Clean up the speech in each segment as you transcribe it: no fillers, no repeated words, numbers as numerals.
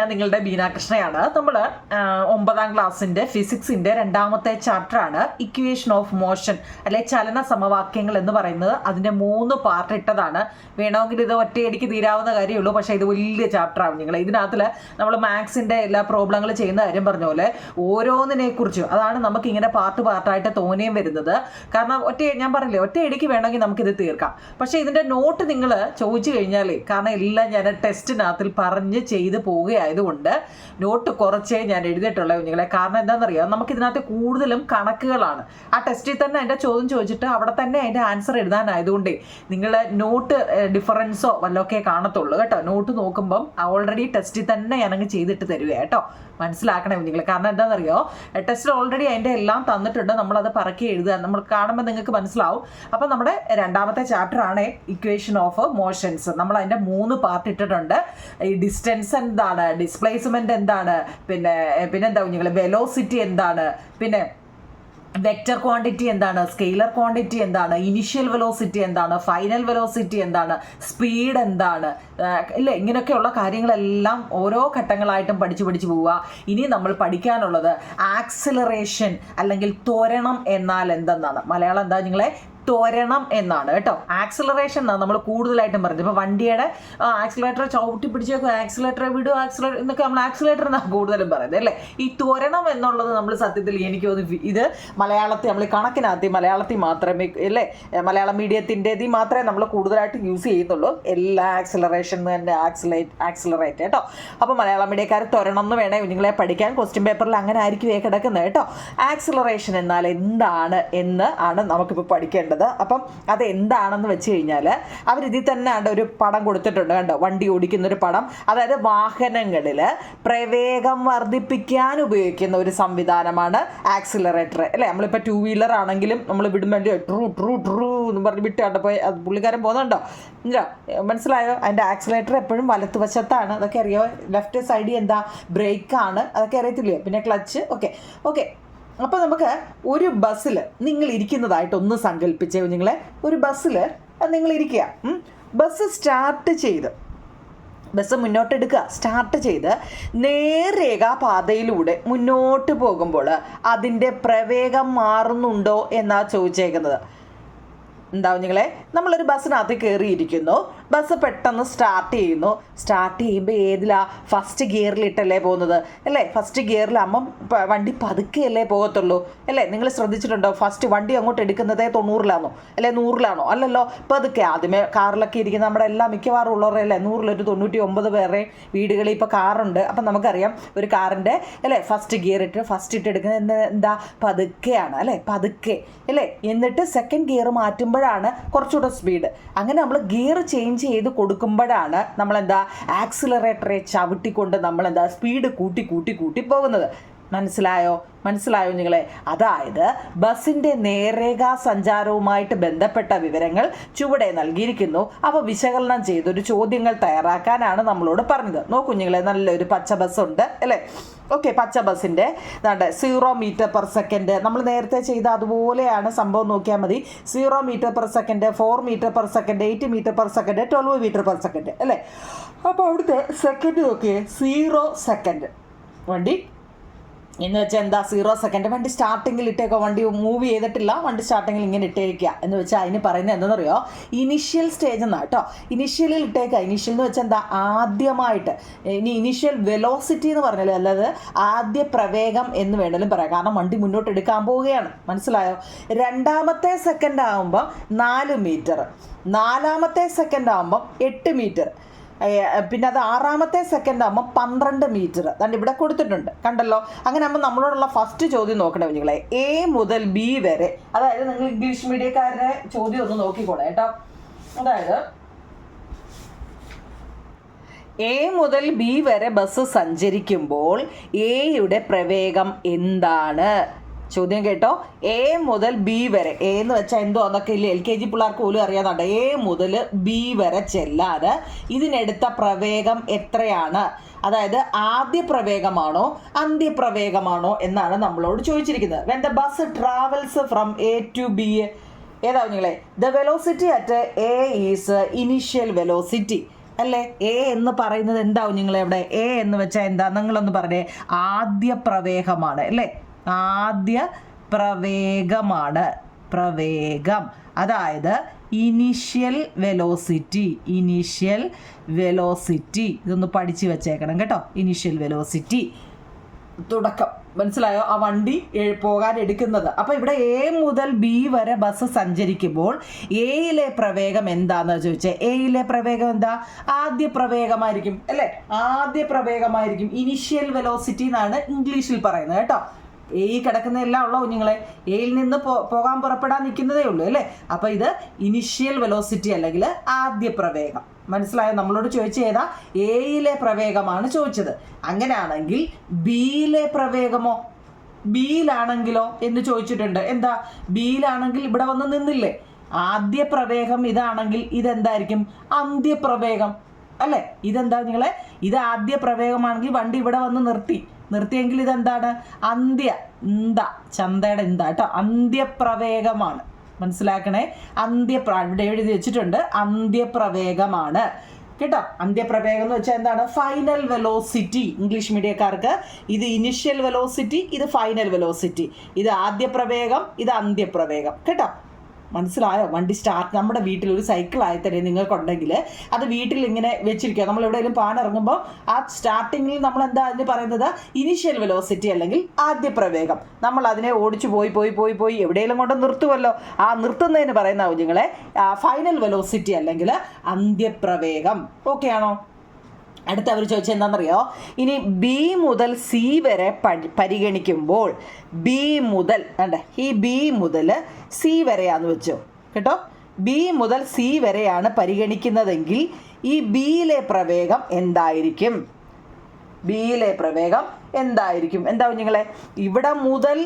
ഞാൻ നിങ്ങളുടെ ബീനാകൃഷ്ണയാണ്. നമ്മൾ 9ാം ക്ലാസ്സിൻ്റെ ഫിസിക്സിൻ്റെ 2ാമത്തെ ചാപ്റ്ററാണ് ഇക്വേഷൻ ഓഫ് മോഷൻ അല്ലെ ചലന സമവാക്യങ്ങൾ എന്ന് പറയുന്നത്. അതിൻ്റെ 3 പാർട്ട് ഇട്ടതാണ്. വേണമെങ്കിൽ ഇത് ഒറ്റയടിക്ക് തീരാവുന്ന കാര്യമുള്ളൂ, പക്ഷേ ഇത് വലിയ ചാപ്റ്ററാണ്. നിങ്ങൾ ഇതിനകത്തിൽ നമ്മൾ മാത്സിൻ്റെ എല്ലാ പ്രോബ്ലങ്ങൾ ചെയ്യുന്ന കാര്യം പറഞ്ഞ പോലെ ഓരോന്നിനെക്കുറിച്ചും അതാണ് നമുക്ക് ഇങ്ങനെ പാർട്ടായിട്ട് തോന്നിയും വരുന്നത്. കാരണം ഞാൻ പറഞ്ഞില്ലേ ഒറ്റയടിക്ക് വേണമെങ്കിൽ നമുക്കിത് തീർക്കാം. പക്ഷേ ഇതിൻ്റെ നോട്ട് നിങ്ങൾ ചോദിച്ചു കഴിഞ്ഞാൽ, കാരണം എല്ലാം ഞാൻ ടെസ്റ്റിനകത്തിൽ പറഞ്ഞ് ചെയ്ത് പോവുകയായതുകൊണ്ട് നോട്ട് കുറച്ചേ ഞാൻ എഴുതിയിട്ടുള്ള കുഞ്ഞുങ്ങളെ. കാരണം എന്താണെന്നറിയാം, നമുക്കിതിനകത്ത് കൂടുതലും കണക്കുകളാണ്. ആ ടെസ്റ്റിൽ തന്നെ അതിൻ്റെ ചോദ്യം ചോദിച്ചിട്ട് അവിടെ തന്നെ അതിൻ്റെ ആൻസർ എഴുതാനായതുകൊണ്ടേ നിങ്ങൾ നോട്ട് ഡിഫറൻസോ വല്ലതൊക്കെ കാണത്തുള്ളൂ കേട്ടോ. നോട്ട് നോക്കുമ്പം ഓൾറെഡി ടെസ്റ്റിൽ തന്നെ ഞാനങ്ങ് ചെയ്തിട്ട് തരുക കേട്ടോ. മനസ്സിലാക്കണേ കുഞ്ഞുങ്ങൾ. കാരണം എന്താണെന്നറിയോ, ടെസ്റ്റിൽ ഓൾറെഡി അതിൻ്റെ എല്ലാം തന്നിട്ടുണ്ട്. നമ്മളത് പറക്കി എഴുതുക, നമ്മൾ കാണുമ്പോൾ നിങ്ങൾക്ക് മനസ്സിലാവും. അപ്പം നമ്മുടെ 2ാമത്തെ ചാപ്റ്ററാണ് ഇക്വേഷൻ ഓഫ് മോഷൻസ്. നമ്മൾ അതിൻ്റെ 3 പാർട്ട് ഇട്ടിട്ടുണ്ട്. ഈ ഡിസ്റ്റൻസ് എന്താണ്, ഡിസ്പ്ലേസ്മെൻറ്റ് എന്താണ്, പിന്നെന്താ കുഞ്ഞുങ്ങൾ വെലോസിറ്റി എന്താണ്, പിന്നെ വെക്റ്റർ ക്വാണ്ടിറ്റി എന്താണ്, സ്കെയിലർ ക്വാണ്ടിറ്റി എന്താണ്, ഇനിഷ്യൽ വെലോസിറ്റി എന്താണ്, ഫൈനൽ വെലോസിറ്റി എന്താണ്, സ്പീഡ് എന്താണ്, ഇല്ലേ, ഇങ്ങനെയൊക്കെയുള്ള കാര്യങ്ങളെല്ലാം ഓരോ ഘട്ടങ്ങളായിട്ടും പഠിച്ചു പോവുക. ഇനി നമ്മൾ പഠിക്കാനുള്ളത് ആക്സിലറേഷൻ അല്ലെങ്കിൽ ത്വരണം എന്നാൽ എന്തെന്നാണ്. മലയാളം എന്താ നിങ്ങളെ? ത്വരണം എന്നാണ് കേട്ടോ. ആക്സിലറേഷൻ എന്നാണ് നമ്മൾ കൂടുതലായിട്ടും പറഞ്ഞത്. ഇപ്പോൾ വണ്ടിയുടെ ആക്സിലേറ്റർ ചവിട്ടി പിടിച്ചേക്കും, ആക്സിലേറ്റർ വിടും, ആക്സിലേറ്റർ എന്നൊക്കെ നമ്മൾ ആക്സിലേറ്റർ എന്നാണ് കൂടുതലും പറയുന്നത് അല്ലേ. ഈ ത്വരണം എന്നുള്ളത് നമ്മൾ സത്യത്തിൽ എനിക്ക് തോന്നുന്നു ഇത് മലയാളത്തിൽ നമ്മൾ കണക്കിനകത്ത് മലയാളത്തിൽ മാത്രമേ അല്ലേ, മലയാളം മീഡിയത്തിൻ്റെതിൽ മാത്രമേ നമ്മൾ കൂടുതലായിട്ട് യൂസ് ചെയ്യുന്നുള്ളൂ. എല്ലാ ആക്സിലറേഷൻ തന്നെ ആക്സിലറേറ്റ് കേട്ടോ. അപ്പോൾ മലയാളം മീഡിയക്കാർ ത്വരണം എന്ന് വേണേ നിങ്ങളെ പഠിക്കാൻ. ക്വസ്റ്റ്യൻ പേപ്പറിൽ അങ്ങനെ ആയിരിക്കും കിടക്കുന്നത് കേട്ടോ. ആക്സിലറേഷൻ എന്നാൽ എന്താണ് എന്ന് ആണ് നമുക്കിപ്പോൾ പഠിക്കേണ്ടത്. അപ്പം അത് എന്താണെന്ന് വെച്ച് കഴിഞ്ഞാൽ അവരിതിൽ തന്നെ ഒരു പടം കൊടുത്തിട്ടുണ്ട് കണ്ടോ, വണ്ടി ഓടിക്കുന്നൊരു പടം. അതായത് വാഹനങ്ങളിൽ പ്രവേഗം വർദ്ധിപ്പിക്കാൻ ഉപയോഗിക്കുന്ന ഒരു സംവിധാനമാണ് ആക്സിലറേറ്റർ അല്ലേ. നമ്മളിപ്പോൾ 2 വീലർ ആണെങ്കിലും നമ്മൾ വിടുമ്പോൾ ട്രൂ എന്ന് പറഞ്ഞ് വിട്ട് കണ്ടപ്പോൾ പുള്ളിക്കാരൻ പോകുന്നുണ്ടോ ഇല്ലോ, മനസ്സിലായോ? അതിൻ്റെ ആക്സിലേറ്റർ എപ്പോഴും വലത്തുവശത്താണ്. അതൊക്കെ അറിയോ? ലെഫ്റ്റ് സൈഡിൽ എന്താ ബ്രേക്കാണ്, അതൊക്കെ അറിയത്തില്ലേ. പിന്നെ ക്ലച്ച്. ഓക്കെ. അപ്പോൾ നമുക്ക് ഒരു ബസ്സിൽ നിങ്ങൾ ഇരിക്കുന്നതായിട്ടൊന്ന് സങ്കല്പിച്ചേ നിങ്ങളെ. ഒരു ബസ്സിൽ നിങ്ങൾ ഇരിക്കുക. ബസ് സ്റ്റാർട്ട് ചെയ്ത് ബസ് മുന്നോട്ടെടുക്കുക. സ്റ്റാർട്ട് ചെയ്ത് നേർരേഖാ പാതയിലൂടെ മുന്നോട്ട് പോകുമ്പോൾ അതിൻ്റെ പ്രവേഗം മാറുന്നുണ്ടോ എന്നാണ് ചോദിച്ചേക്കുന്നത്. എന്താവും നിങ്ങളെ, നമ്മളൊരു ബസ്സിനകത്ത് കയറിയിരിക്കുന്നു. ബസ് പെട്ടെന്ന് സ്റ്റാർട്ട് ചെയ്യുന്നു. സ്റ്റാർട്ട് ചെയ്യുമ്പോൾ ഏതിലാ? ഫസ്റ്റ് ഗിയറിലിട്ടല്ലേ പോകുന്നത് അല്ലേ. ഫസ്റ്റ് ഗിയറിലാകുമ്പം വണ്ടി പതുക്കെയല്ലേ പോകത്തുള്ളൂ അല്ലേ. നിങ്ങൾ ശ്രദ്ധിച്ചിട്ടുണ്ടോ? ഫസ്റ്റ് വണ്ടി അങ്ങോട്ട് എടുക്കുന്നതേ 90-ലാണോ അല്ലേ 100-ലാണോ? അല്ലല്ലോ, പതുക്കെ. ആദ്യമേ കാറിലൊക്കെ ഇരിക്കുന്ന നമ്മുടെ എല്ലാ മിക്കവാറും ഉള്ളവരല്ലേ 100-ലൊരു 99 പേരെ വീടുകളിൽ ഇപ്പോൾ കാറുണ്ട്. അപ്പം നമുക്കറിയാം ഒരു കാറിൻ്റെ അല്ലേ ഫസ്റ്റ് ഗിയർ ഫസ്റ്റ് എടുക്കുന്നത് എന്താ? പതുക്കെയാണ് അല്ലേ, പതുക്കെ അല്ലേ. എന്നിട്ട് സെക്കൻഡ് ഗിയർ മാറ്റുമ്പോഴാണ് കുറച്ചുകൂടെ സ്പീഡ്. അങ്ങനെ നമ്മൾ ഗിയർ ചേഞ്ച് ചെയ്ത് കൊടുക്കുമ്പോഴാണ് നമ്മളെന്താ ആക്സിലറേറ്ററെ ചവിട്ടിക്കൊണ്ട് നമ്മളെന്താ സ്പീഡ് കൂട്ടി പോകുന്നത്. മനസ്സിലായോ നിങ്ങളെ? അതായത് ബസ്സിൻ്റെ നേർരേഖാ സഞ്ചാരവുമായിട്ട് ബന്ധപ്പെട്ട വിവരങ്ങൾ ചുവടെ നൽകിയിരിക്കുന്നു. അവ വിശകലനം ചെയ്തൊരു ചോദ്യങ്ങൾ തയ്യാറാക്കാനാണ് നമ്മളോട് പറഞ്ഞത്. നോക്കൂ നിങ്ങളെ, നല്ലൊരു പച്ച ബസ്സുണ്ട് അല്ലേ. ഓക്കെ, പച്ച ബസ്സിൻ്റെ 0 മീറ്റർ/സെക്കൻഡ് നമ്മൾ നേരത്തെ ചെയ്ത അതുപോലെയാണ് സംഭവം. നോക്കിയാൽ മതി. 0 മീറ്റർ/സെക്കൻഡ്, 4 മീറ്റർ/സെക്കൻഡ്, 8 മീറ്റർ/സെക്കൻഡ്, 12 മീറ്റർ/സെക്കൻഡ് അല്ലേ. അപ്പോൾ അവിടുത്തെ സെക്കൻഡ് നോക്കിയേ, 0 സെക്കൻഡ് വണ്ടി എന്ന് വെച്ചാൽ എന്താ? 0 സെക്കൻഡ്. വണ്ടി സ്റ്റാർട്ടിങ്ങിൽ ഇട്ടേക്കോ, വണ്ടി മൂവ് ചെയ്തിട്ടില്ല, വണ്ടി സ്റ്റാർട്ടിങ്ങിൽ ഇങ്ങനെ ഇട്ടേക്കുക എന്ന് വെച്ചാൽ അതിന് പറയുന്നത് എന്താണെന്നറിയോ? ഇനിഷ്യൽ സ്റ്റേജ് എന്നാണ് കേട്ടോ. ഇനിഷ്യലിൽ ഇട്ടേക്കുക. ഇനിഷ്യൽ എന്ന് വെച്ചാൽ എന്താ? ആദ്യമായിട്ട്. ഇനി ഇനിഷ്യൽ വെലോസിറ്റി എന്ന് പറഞ്ഞാൽ അല്ലാതെ ആദ്യ പ്രവേഗം എന്ന് വേണമെങ്കിലും പറയാം. കാരണം വണ്ടി മുന്നോട്ട് എടുക്കാൻ പോവുകയാണ്. മനസ്സിലായോ? 2ാമത്തെ സെക്കൻഡ് ആകുമ്പോൾ 4 മീറ്റർ, 4ാമത്തെ സെക്കൻഡ് ആകുമ്പോൾ 8 മീറ്റർ, പിന്നെ അത് 6ാമത്തെ സെക്കൻഡ് ആകുമ്പോൾ 12 മീറ്റർ. അതുകൊണ്ട് ഇവിടെ കൊടുത്തിട്ടുണ്ട് കണ്ടല്ലോ. അങ്ങനെ ആകുമ്പോൾ നമ്മളോടുള്ള ഫസ്റ്റ് ചോദ്യം നോക്കണേ കുഞ്ഞുങ്ങളെ, A മുതൽ B വരെ. അതായത് നിങ്ങൾ ഇംഗ്ലീഷ് മീഡിയക്കാരുടെ ചോദ്യം ഒന്ന് നോക്കിക്കോളെ കേട്ടോ. അതായത് A മുതൽ B വരെ ബസ് സഞ്ചരിക്കുമ്പോൾ Aയുടെ പ്രവേഗം എന്താണ്? ചോദ്യം കേട്ടോ. A മുതൽ B വരെ. A എന്ന് വെച്ചാൽ എന്തോ എന്നൊക്കെ ഇല്ലേ, LKG പിള്ളേർക്ക് പോലും അറിയാതുണ്ട്. A മുതൽ B വരെ ചെല്ലാതെ ഇതിനെടുത്ത പ്രവേഗം എത്രയാണ്? അതായത് ആദ്യ പ്രവേഗമാണോ അന്ത്യപ്രവേഗമാണോ എന്നാണ് നമ്മളോട് ചോദിച്ചിരിക്കുന്നത്. When the bus travels from A to B, ഏതാ നിങ്ങളെ? The velocity at A is initial velocity. അല്ലേ? എ എന്ന് പറയുന്നത് എന്താവും നിങ്ങളെവിടെ? എ എന്ന് വെച്ചാൽ എന്താ? നിങ്ങളൊന്ന് പറഞ്ഞേ. ആദ്യ പ്രവേഗമാണ് അല്ലേ? ആദ്യ പ്രവേഗമാണ്. പ്രവേഗം അതായത് ഇനിഷ്യൽ വെലോസിറ്റി. ഇനിഷ്യൽ വെലോസിറ്റി ഇതൊന്ന് പഠിച്ചു വെച്ചേക്കണം കേട്ടോ. ഇനിഷ്യൽ വെലോസിറ്റി തുടക്കം. മനസ്സിലായോ? ആ വണ്ടി പോകാൻ എടുക്കുന്നത്. അപ്പോൾ ഇവിടെ എ മുതൽ ബി വരെ ബസ് സഞ്ചരിക്കുമ്പോൾ എയിലെ പ്രവേഗം എന്താണെന്ന് ചോദിച്ചേ. എയിലെ പ്രവേഗം എന്താ? ആദ്യ പ്രവേഗമായിരിക്കും അല്ലേ? ആദ്യ പ്രവേഗമായിരിക്കും. ഇനിഷ്യൽ വെലോസിറ്റി എന്നാണ് ഇംഗ്ലീഷിൽ പറയുന്നത് കേട്ടോ. എ കിടക്കുന്ന എല്ലാം ഉള്ള കുഞ്ഞുങ്ങളെ. എയിൽ നിന്ന് പോകാൻ പുറപ്പെടാൻ നിൽക്കുന്നതേ ഉള്ളൂ അല്ലേ? അപ്പോൾ ഇത് ഇനിഷ്യൽ വെലോസിറ്റി അല്ലെങ്കിൽ ആദ്യ പ്രവേഗം. മനസ്സിലായോ? നമ്മളോട് ചോദിച്ച ഏതാ? എയിലെ പ്രവേഗമാണ് ചോദിച്ചത്. അങ്ങനെയാണെങ്കിൽ ബിയിലെ പ്രവേഗമോ? ബിയിലാണെങ്കിലോ എന്ന് ചോദിച്ചിട്ടുണ്ട്. എന്താ? ബിയിലാണെങ്കിൽ ഇവിടെ വന്ന് നിന്നില്ലേ? ആദ്യ പ്രവേഗം ഇതാണെങ്കിൽ ഇതെന്തായിരിക്കും? അന്ത്യപ്രവേഗം അല്ലേ? ഇതെന്താ നിങ്ങളെ? ഇത് ആദ്യ പ്രവേഗമാണെങ്കിൽ വണ്ടി ഇവിടെ വന്ന് നിർത്തിയെങ്കിൽ ഇതെന്താണ്? ചന്തയുടെ എന്താ കേട്ടോ? അന്ത്യപ്രവേഗമാണ്. മനസ്സിലാക്കണേ. ഇവിടെ എഴുതി വെച്ചിട്ടുണ്ട് അന്ത്യപ്രവേഗമാണ് കേട്ടോ. അന്ത്യപ്രവേഗം എന്ന് വെച്ചാൽ എന്താണ്? Final velocity. ഇംഗ്ലീഷ് മീഡിയക്കാർക്ക് ഇത് ഇനിഷ്യൽ വെലോസിറ്റി, ഇത് ഫൈനൽ വെലോസിറ്റി. ഇത് ആദ്യ പ്രവേഗം, ഇത് അന്ത്യപ്രവേഗം കേട്ടോ. മനസ്സിലായോ? വണ്ടി സ്റ്റാർട്ട് നമ്മുടെ വീട്ടിൽ ഒരു സൈക്കിൾ ആയി തന്നെ നിങ്ങൾക്കുണ്ടെങ്കിൽ അത് വീട്ടിൽ ഇങ്ങനെ വെച്ചിരിക്കുക. നമ്മൾ എവിടെയെങ്കിലും പാനിറങ്ങുമ്പോൾ ആ സ്റ്റാർട്ടിങ്ങിൽ നമ്മൾ എന്താ അതിന് പറയുന്നത്? ഇനിഷ്യൽ വെലോസിറ്റി അല്ലെങ്കിൽ ആദ്യ പ്രവേഗം. നമ്മൾ അതിനെ ഓടിച്ചു പോയി എവിടെയെങ്കിലും കൊണ്ട് നിർത്തുമല്ലോ. ആ നിർത്തുന്നതിന് പറയുന്ന കുഞ്ഞുങ്ങളെ ഫൈനൽ വെലോസിറ്റി അല്ലെങ്കിൽ അന്ത്യപ്രവേഗം. ഓക്കെ ആണോ? അടുത്ത അവർ ചോദിച്ചത് എന്താണെന്നറിയോ? ഇനി ബി മുതൽ സി വരെ പരിഗണിക്കുമ്പോൾ ബി മുതൽ ഈ ബി മുതൽ സി വരെയാന്ന് വെച്ചോ കേട്ടോ. ബി മുതൽ സി വരെയാണ് പരിഗണിക്കുന്നതെങ്കിൽ ഈ ബിയിലെ പ്രവേഗം എന്തായിരിക്കും? ബിയിലെ പ്രവേഗം എന്തായിരിക്കും? എന്താ കുഞ്ഞുങ്ങളെ? ഇവിടെ മുതൽ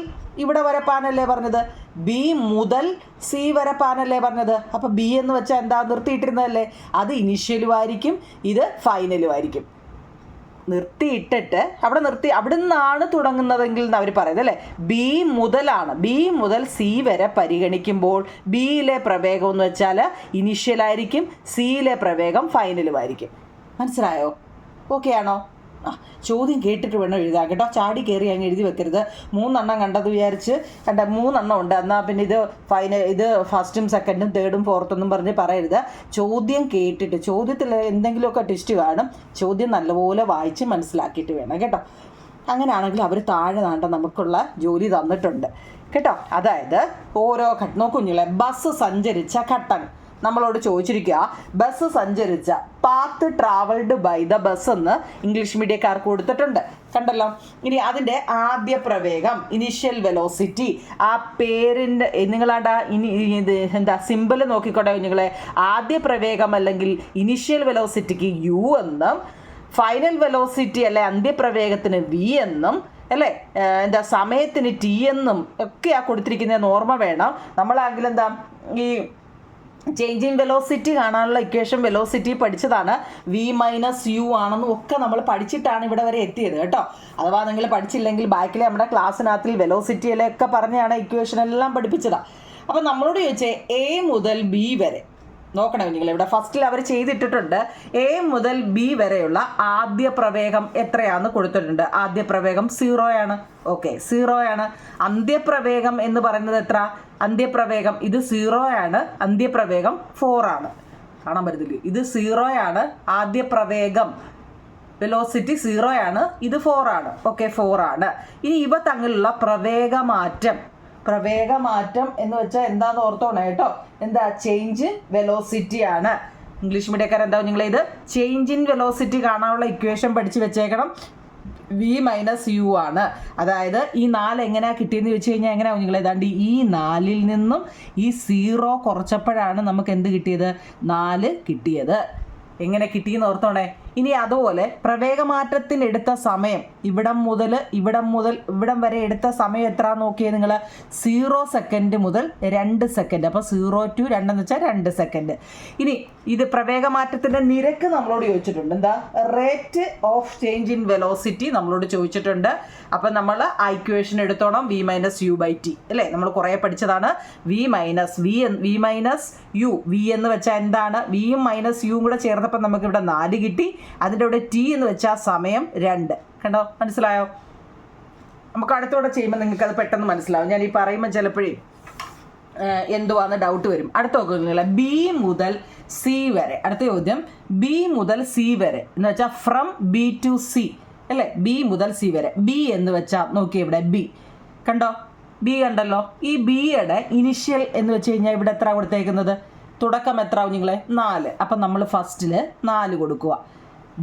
ഇവിടെ വരെ പാനല്ലേ പറഞ്ഞത്? ബി മുതൽ സി വരെ പാനല്ലേ പറഞ്ഞത്? അപ്പോൾ ബി എന്ന് വെച്ചാൽ എന്താ? നിർത്തിയിട്ടിരുന്നതല്ലേ? അത് ഇനിഷ്യലും ആയിരിക്കും, ഇത് ഫൈനലും ആയിരിക്കും. നിർത്തിയിട്ടിട്ട് അവിടെ നിന്നാണ് തുടങ്ങുന്നതെങ്കിൽ എന്ന് അവർ പറയുന്നത് അല്ലേ? ബി മുതൽ സി വരെ പരിഗണിക്കുമ്പോൾ ബിയിലെ പ്രവേഗം എന്ന് വെച്ചാൽ ഇനിഷ്യലായിരിക്കും, സിയിലെ പ്രവേഗം ഫൈനലുമായിരിക്കും. മനസ്സിലായോ? ഓക്കെ ആണോ? ചോദ്യം കേട്ടിട്ട് വേണം എഴുതാൻ കേട്ടോ. ചാടി കയറി അങ്ങ് എഴുതി വെക്കരുത്. 3 കണ്ടത് വിചാരിച്ച് 3 ഉണ്ട് എന്നാൽ പിന്നെ ഇത് ഫസ്റ്റും സെക്കൻഡും തേർഡും ഫോർത്തും പറഞ്ഞ് പറയരുത്. ചോദ്യം കേട്ടിട്ട്, ചോദ്യത്തിൽ എന്തെങ്കിലുമൊക്കെ ടെസ്റ്റ് കാണും. ചോദ്യം നല്ലപോലെ വായിച്ച് മനസ്സിലാക്കിയിട്ട് വേണം കേട്ടോ. അങ്ങനെയാണെങ്കിൽ അവർ താഴെ നമുക്കുള്ള ജോലി തന്നിട്ടുണ്ട് കേട്ടോ. അതായത് ഓരോ നോക്കുഞ്ഞില്ലേ, ബസ് സഞ്ചരിച്ച ഘട്ടം നമ്മളോട് ചോദിച്ചിരിക്കുക. ബസ് സഞ്ചരിച്ച path travelled by the bus എന്ന് ഇംഗ്ലീഷ് മീഡിയക്കാർക്ക് കൊടുത്തിട്ടുണ്ട്. കണ്ടല്ലോ. ഇനി അതിൻ്റെ ആദ്യ പ്രവേഗം ഇനിഷ്യൽ വെലോസിറ്റി. ആ പേരിൻ്റെ നിങ്ങളാണ്ടാ ഇത് എന്താ സിമ്പിൾ നോക്കിക്കോട്ടെ കുഞ്ഞുങ്ങളെ. ആദ്യ പ്രവേഗം അല്ലെങ്കിൽ ഇനിഷ്യൽ വെലോസിറ്റിക്ക് യു എന്നും ഫൈനൽ വെലോസിറ്റി അല്ലെ അന്ത്യപ്രവേഗത്തിന് വി എന്നും അല്ലേ സമയത്തിന് ടി എന്നും ഒക്കെയാ കൊടുത്തിരിക്കുന്നതെന്ന് ഓർമ്മ വേണം. നമ്മളാണെങ്കിൽ ഈ ചേഞ്ച് ഇൻ വെലോസിറ്റി കാണാനുള്ള ഇക്വേഷൻ വെലോസിറ്റി പഠിച്ചതാണ്. വി മൈനസ് യു ആണെന്നും ഒക്കെ നമ്മൾ പഠിച്ചിട്ടാണ് ഇവിടെ വരെ എത്തിയത് കേട്ടോ. അഥവാ നിങ്ങൾ പഠിച്ചില്ലെങ്കിൽ ബാക്കിൽ നമ്മുടെ ക്ലാസ്സിനകത്തിൽ വെലോസിറ്റിയിലൊക്കെ പറഞ്ഞാണ് ഇക്വേഷൻ എല്ലാം പഠിപ്പിച്ചതാണ്. അപ്പം നമ്മളോട് ചോദിച്ചേ എ മുതൽ ബി വരെ നോക്കണം നിങ്ങൾ. ഇവിടെ ഫസ്റ്റിൽ അവർ ചെയ്തിട്ടിട്ടുണ്ട്. എ മുതൽ ബി വരെയുള്ള ആദ്യ പ്രവേഗം എത്രയാണെന്ന് കൊടുത്തിട്ടുണ്ട്. ആദ്യ പ്രവേഗം 0 ആണ്. ഓക്കെ, 0 ആണ്. അന്ത്യപ്രവേഗം എന്ന് പറയുന്നത് എത്ര? അന്ത്യപ്രവേഗം ഇത് 0 ആണ്. അന്ത്യപ്രവേഗം 4 ആണ്. കാണാൻ പറ്റത്തില്ലേ? ഇത് 0 ആണ്. ആദ്യ പ്രവേഗം വെലോസിറ്റി 0 ആണ്. ഇത് 4 ആണ്. ഓക്കെ, 4 ആണ്. ഇനി ഇവ തമ്മിലുള്ള പ്രവേഗമാറ്റം എന്ന് വെച്ചാൽ എന്താന്ന് ഓർത്തോണേ കേട്ടോ. എന്താ? ചേഞ്ച് ഇൻ വെലോസിറ്റി ആണ്. ഇംഗ്ലീഷ് മീഡിയക്കാർ എന്താ നിങ്ങളെ ഇത് ചേഞ്ച് ഇൻ വെലോസിറ്റി കാണാനുള്ള ഇക്വേഷൻ പഠിച്ച് വെച്ചേക്കണം. വി മൈനസ് യു ആണ്. അതായത് ഈ 4 എങ്ങനെയാണ് കിട്ടിയെന്ന് ചോദിച്ചു കഴിഞ്ഞാൽ എങ്ങനെയാണ് നിങ്ങൾ ഏതാണ്ട് ഈ 4ൽ നിന്നും ഈ 0 കുറച്ചപ്പോഴാണ് നമുക്ക് എന്ത് കിട്ടിയത്? 4 കിട്ടിയത്. എങ്ങനെ കിട്ടിയെന്ന് ഓർത്തോണേ. ഇനി അതുപോലെ പ്രവേഗമാറ്റത്തിന് എടുത്ത സമയം ഇവിടം മുതൽ ഇവിടം വരെ എടുത്ത സമയം എത്ര നോക്കിയേ നിങ്ങൾ? 0 സെക്കൻഡ് മുതൽ 2 സെക്കൻഡ്. അപ്പോൾ 0 to 2 എന്ന് വെച്ചാൽ 2 സെക്കൻഡ്. ഇനി ഇത് പ്രവേഗമാറ്റത്തിൻ്റെ നിരക്ക് നമ്മളോട് ചോദിച്ചിട്ടുണ്ട്. എന്താ? Rate of change in velocity നമ്മളോട് ചോദിച്ചിട്ടുണ്ട്. അപ്പം നമ്മൾ ആ ഇക്വേഷൻ എടുത്തോണം, v-u/t അല്ലേ? നമ്മൾ കുറേ പഠിച്ചതാണ്. v minus U. v എന്ന് വെച്ചാൽ എന്താണ്? വിയും മൈനസ് യുവും കൂടെ ചേർന്നപ്പോൾ നമുക്ക് ഇവിടെ 4 കിട്ടി. അതിൻ്റെ ഇവിടെ t എന്ന് വെച്ചാൽ സമയം 2. കണ്ടോ? മനസ്സിലായോ? നമുക്ക് അടുത്തോടെ ചെയ്യുമ്പോൾ നിങ്ങൾക്ക് അത് പെട്ടെന്ന് മനസ്സിലാവും. ഞാൻ ഈ പറയുമ്പോൾ ചിലപ്പോഴേ എന്തുവാന്ന് ഡൗട്ട് വരും. അടുത്ത നോക്കുക, ബി മുതൽ സി വരെ. അടുത്ത ചോദ്യം, ബി മുതൽ സി വരെ എന്ന് വെച്ചാൽ ഫ്രം ബി ടു സി അല്ലേ? ബി മുതൽ സി വരെ. ബി എന്ന് വെച്ചാൽ നോക്കിയേ ഇവിടെ ബി കണ്ടോ? ബി കണ്ടല്ലോ. ഈ ബിയുടെ ഇനിഷ്യൽ എന്ന് വെച്ച് കഴിഞ്ഞാൽ ഇവിടെ എത്ര കൊടുത്തേക്കുന്നത്? തുടക്കം എത്ര ആവും നിങ്ങളെ? 4. അപ്പം നമ്മൾ ഫസ്റ്റിൽ 4 കൊടുക്കുക.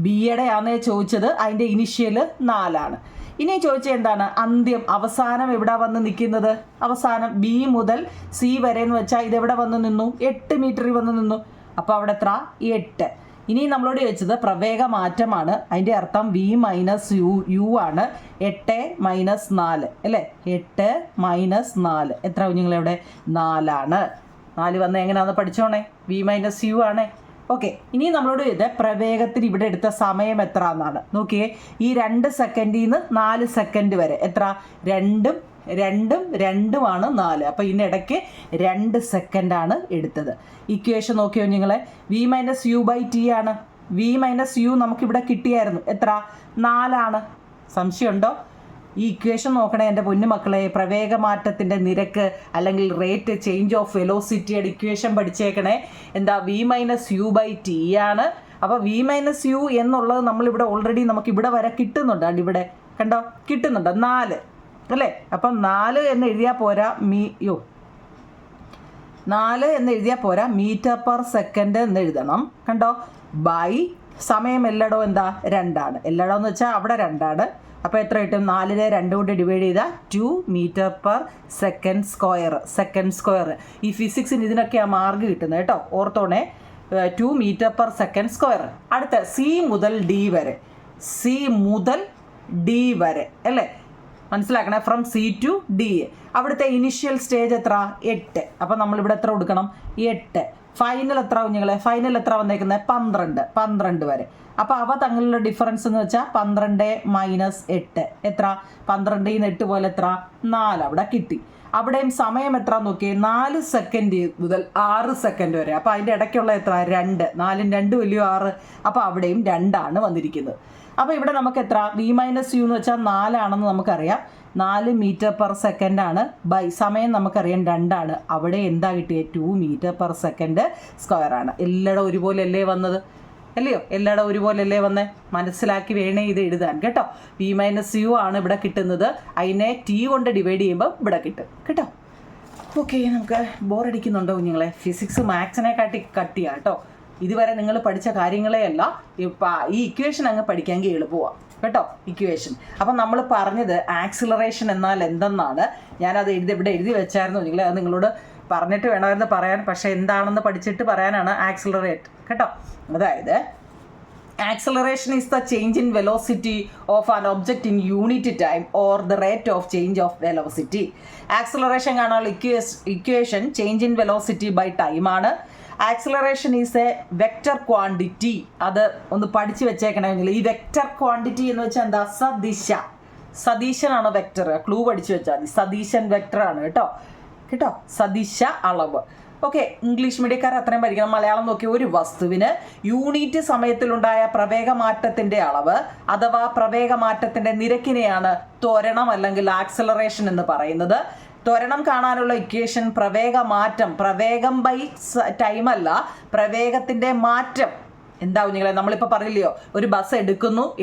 ബിയുടെ ആണേ ചോദിച്ചത്, അതിൻ്റെ ഇനിഷ്യൽ 4 ഇനി ചോദിച്ചത് എന്താണ്? അന്ത്യം, അവസാനം എവിടെ വന്ന് നിൽക്കുന്നത്? അവസാനം ബി മുതൽ സി വരെ എന്ന് വെച്ചാൽ ഇതെവിടെ വന്ന് നിന്നു? 8 മീറ്ററിൽ വന്ന് നിന്നു. അപ്പോൾ അവിടെ എത്ര? 8. ഇനി നമ്മളോട് ചോദിച്ചത് പ്രവേഗ മാറ്റമാണ്. അതിൻ്റെ അർത്ഥം v മൈനസ് യു ആണ്. 8 മൈനസ് 4 അല്ലേ? 8 മൈനസ് 4 എത്ര കുഞ്ഞുങ്ങളിവിടെ? 4 4 വന്ന് എങ്ങനെയാണെന്ന് പഠിച്ചോണേ. v മൈനസ് യു ആണേ. ഓക്കെ. ഇനി നമ്മളോട് ഇത് പ്രവേഗത്തിന് ഇവിടെ എടുത്ത സമയം എത്ര എന്നാണ് നോക്കിയേ. ഈ 2 സെക്കൻഡിൽ നിന്ന് 4 സെക്കൻഡ് വരെ എത്ര? 2 4. അപ്പോൾ ഇതിനിടയ്ക്ക് 2 സെക്കൻഡാണ് എടുത്തത്. ഇക്വേഷൻ നോക്കിയോ നിങ്ങളെ? v-u/t ആണ്. v-u നമുക്കിവിടെ കിട്ടിയായിരുന്നു. എത്ര? 4. സംശയമുണ്ടോ? ഈ ഇക്വേഷൻ നോക്കണേ എൻ്റെ പൊന്നു മക്കളെ. പ്രവേഗമാറ്റത്തിൻ്റെ നിരക്ക് അല്ലെങ്കിൽ റേറ്റ് ചേഞ്ച് ഓഫ് വെലോസിറ്റിയുടെ ഇക്വേഷൻ പഠിച്ചേക്കണേ. എന്താ? v-u/t ആണ്. അപ്പോൾ v-u എന്നുള്ളത് നമ്മളിവിടെ ഓൾറെഡി നമുക്ക് ഇവിടെ വരെ കിട്ടുന്നുണ്ട്. ഇവിടെ കണ്ടോ? കിട്ടുന്നുണ്ട് 4 അല്ലേ? അപ്പം 4 എന്ന് എഴുതിയാൽ പോരാ. 4 എന്ന് എഴുതിയാൽ പോരാ, മീറ്റർ പെർ സെക്കൻഡ് എന്ന് എഴുതണം. കണ്ടോ? ബൈ സമയം എല്ലായിടവും എന്താ? 2 എല്ലായിടം എന്ന് വെച്ചാൽ അവിടെ 2 അപ്പോൾ എത്ര കിട്ടും? 4നെ 2 കൊണ്ട് ഡിവൈഡ് ചെയ്താൽ 2 മീറ്റർ പെർ സെക്കൻഡ് സ്ക്വയർ. ഈ ഫിസിക്സിന് ഇതിനൊക്കെയാണ് മാർക്ക് കിട്ടുന്നത് കേട്ടോ, ഓർത്തോണേ. 2 മീറ്റർ പെർ സെക്കൻഡ് സ്ക്വയർ. അടുത്ത സി മുതൽ ഡി വരെ അല്ലേ? മനസ്സിലാക്കണേ. From C to D. അവിടുത്തെ ഇനിഷ്യൽ സ്റ്റേജ് എത്ര? 8. അപ്പോൾ നമ്മളിവിടെ എത്ര കൊടുക്കണം? 8. ഫൈനൽ എത്ര കുഞ്ഞുങ്ങളെ? ഫൈനൽ എത്ര വന്നേക്കുന്നത്? 12 വരെ. അപ്പോൾ അവ തമ്മിലുള്ള ഡിഫറൻസ് എന്ന് വെച്ചാൽ 12 മൈനസ് 8 എത്ര? 12 8 പോലെ എത്ര? 4 അവിടെ കിട്ടി. അവിടെയും സമയം എത്ര നോക്കിയേ? 4 സെക്കൻഡ് മുതൽ 6 സെക്കൻഡ് വരെ. അപ്പോൾ അതിൻ്റെ ഇടയ്ക്കുള്ള എത്ര? 2. 4 2 വലിയ 6. അപ്പോൾ അവിടെയും 2 വന്നിരിക്കുന്നത്. അപ്പോൾ ഇവിടെ നമുക്ക് എത്ര? v-u എന്ന് വെച്ചാൽ 4 നമുക്കറിയാം. 4 മീറ്റർ പെർ സെക്കൻഡാണ്. ബൈ സമയം നമുക്കറിയാം 2. അവിടെ എന്താ കിട്ടിയത്? 2 മീറ്റർ പെർ സെക്കൻഡ് സ്ക്വയർ ആണ്. എല്ലായിടും ഒരുപോലെ അല്ലേ വന്നത്? അല്ലയോ? എല്ലായിടും ഒരുപോലെ അല്ലേ വന്നേ? മനസ്സിലാക്കി വേണേ ഇത് എഴുതാൻ കേട്ടോ. v-u ആണ് ഇവിടെ കിട്ടുന്നത്. അതിനെ t കൊണ്ട് ഡിവൈഡ് ചെയ്യുമ്പോൾ ഇവിടെ കിട്ടും കേട്ടോ. ഓക്കെ. നമുക്ക് ബോറടിക്കുന്നുണ്ടോ കുഞ്ഞുങ്ങളെ? ഫിസിക്സ് മാത്സിനെ കട്ടിയാണ് കേട്ടോ. ഇതുവരെ നിങ്ങൾ പഠിച്ച കാര്യങ്ങളെയല്ല. ഈ ഇക്വേഷൻ അങ്ങ് പഠിക്കാമെങ്കിൽ എളുപ്പമാണ് കേട്ടോ. ഇക്വേഷൻ അപ്പം നമ്മൾ പറഞ്ഞത് ആക്സിലറേഷൻ എന്നാൽ എന്തെന്നാണ്. ഞാനത് ഇവിടെ എഴുതി വെച്ചായിരുന്നു നിങ്ങൾ. അത് നിങ്ങളോട് പറഞ്ഞിട്ട് വേണമായിരുന്നു പറയാൻ. പക്ഷേ എന്താണെന്ന് പഠിച്ചിട്ട് പറയാനാണ് ആക്സിലറേറ്റ് കേട്ടോ. അതായത് acceleration is the change in velocity of an object in unit time or the rate of change of velocity. Acceleration കാണാനുള്ള equation change in velocity by ടൈമാണ്. Acceleration is a vector quantity. അത് ഒന്ന് പഠിച്ചു വെച്ചേക്കണമെങ്കിൽ ഈ vector quantity എന്ന് വെച്ചാൽ എന്താ? സതീശനാണ് vector. Clue പഠിച്ചു വെച്ചാൽ മതി. സതീശൻ വെക്റ്ററാണ് കേട്ടോ. സദിശ അളവ്. ഓക്കെ. ഇംഗ്ലീഷ് മീഡിയക്കാർ അത്രയും പഠിക്കണം. മലയാളം നോക്കി. ഒരു വസ്തുവിന് യൂണിറ്റ് സമയത്തിലുണ്ടായ പ്രവേഗമാറ്റത്തിൻ്റെ അളവ് അഥവാ പ്രവേഗമാറ്റത്തിൻ്റെ നിരക്കിനെയാണ് ത്വരണം അല്ലെങ്കിൽ ആക്സിലറേഷൻ എന്ന് പറയുന്നത്. ത്വരണം കാണാനുള്ള ഇക്വേഷൻ പ്രവേഗം ബൈ ടൈം അല്ല, പ്രവേഗത്തിൻ്റെ മാറ്റം. എന്താവും നിങ്ങളെ? നമ്മളിപ്പോൾ പറഞ്ഞില്ലയോ, ഒരു ബസ്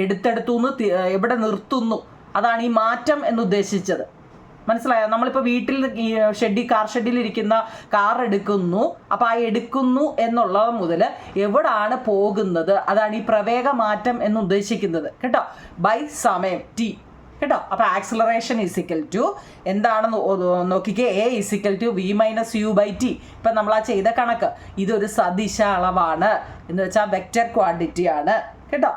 എടുത്തെടുത്തുനിന്ന് എവിടെ നിർത്തുന്നു, അതാണ് ഈ മാറ്റം എന്ന് ഉദ്ദേശിച്ചത്. മനസ്സിലായോ? നമ്മളിപ്പോൾ വീട്ടിൽ കാർ ഷെഡിലിരിക്കുന്ന കാർ എടുക്കുന്നു. അപ്പോൾ ആ എടുക്കുന്നു എന്നുള്ളത് മുതൽ എവിടാണ് പോകുന്നത്, അതാണ് ഈ പ്രവേഗ മാറ്റം എന്ന് ഉദ്ദേശിക്കുന്നത് കേട്ടോ. ബൈ സമയം t കേട്ടോ. അപ്പോൾ ആക്സിലറേഷൻ ഈസിക്കൽ ടു എന്താണെന്ന് നോക്കിക്കേ. a is equal to v-u/t. ഇപ്പം നമ്മൾ ആ ചെയ്ത കണക്ക് ഇതൊരു സദിശ അളവാണ് എന്ന് വെച്ചാൽ വെക്റ്റർ ക്വാണ്ടിറ്റി ആണ് കേട്ടോ.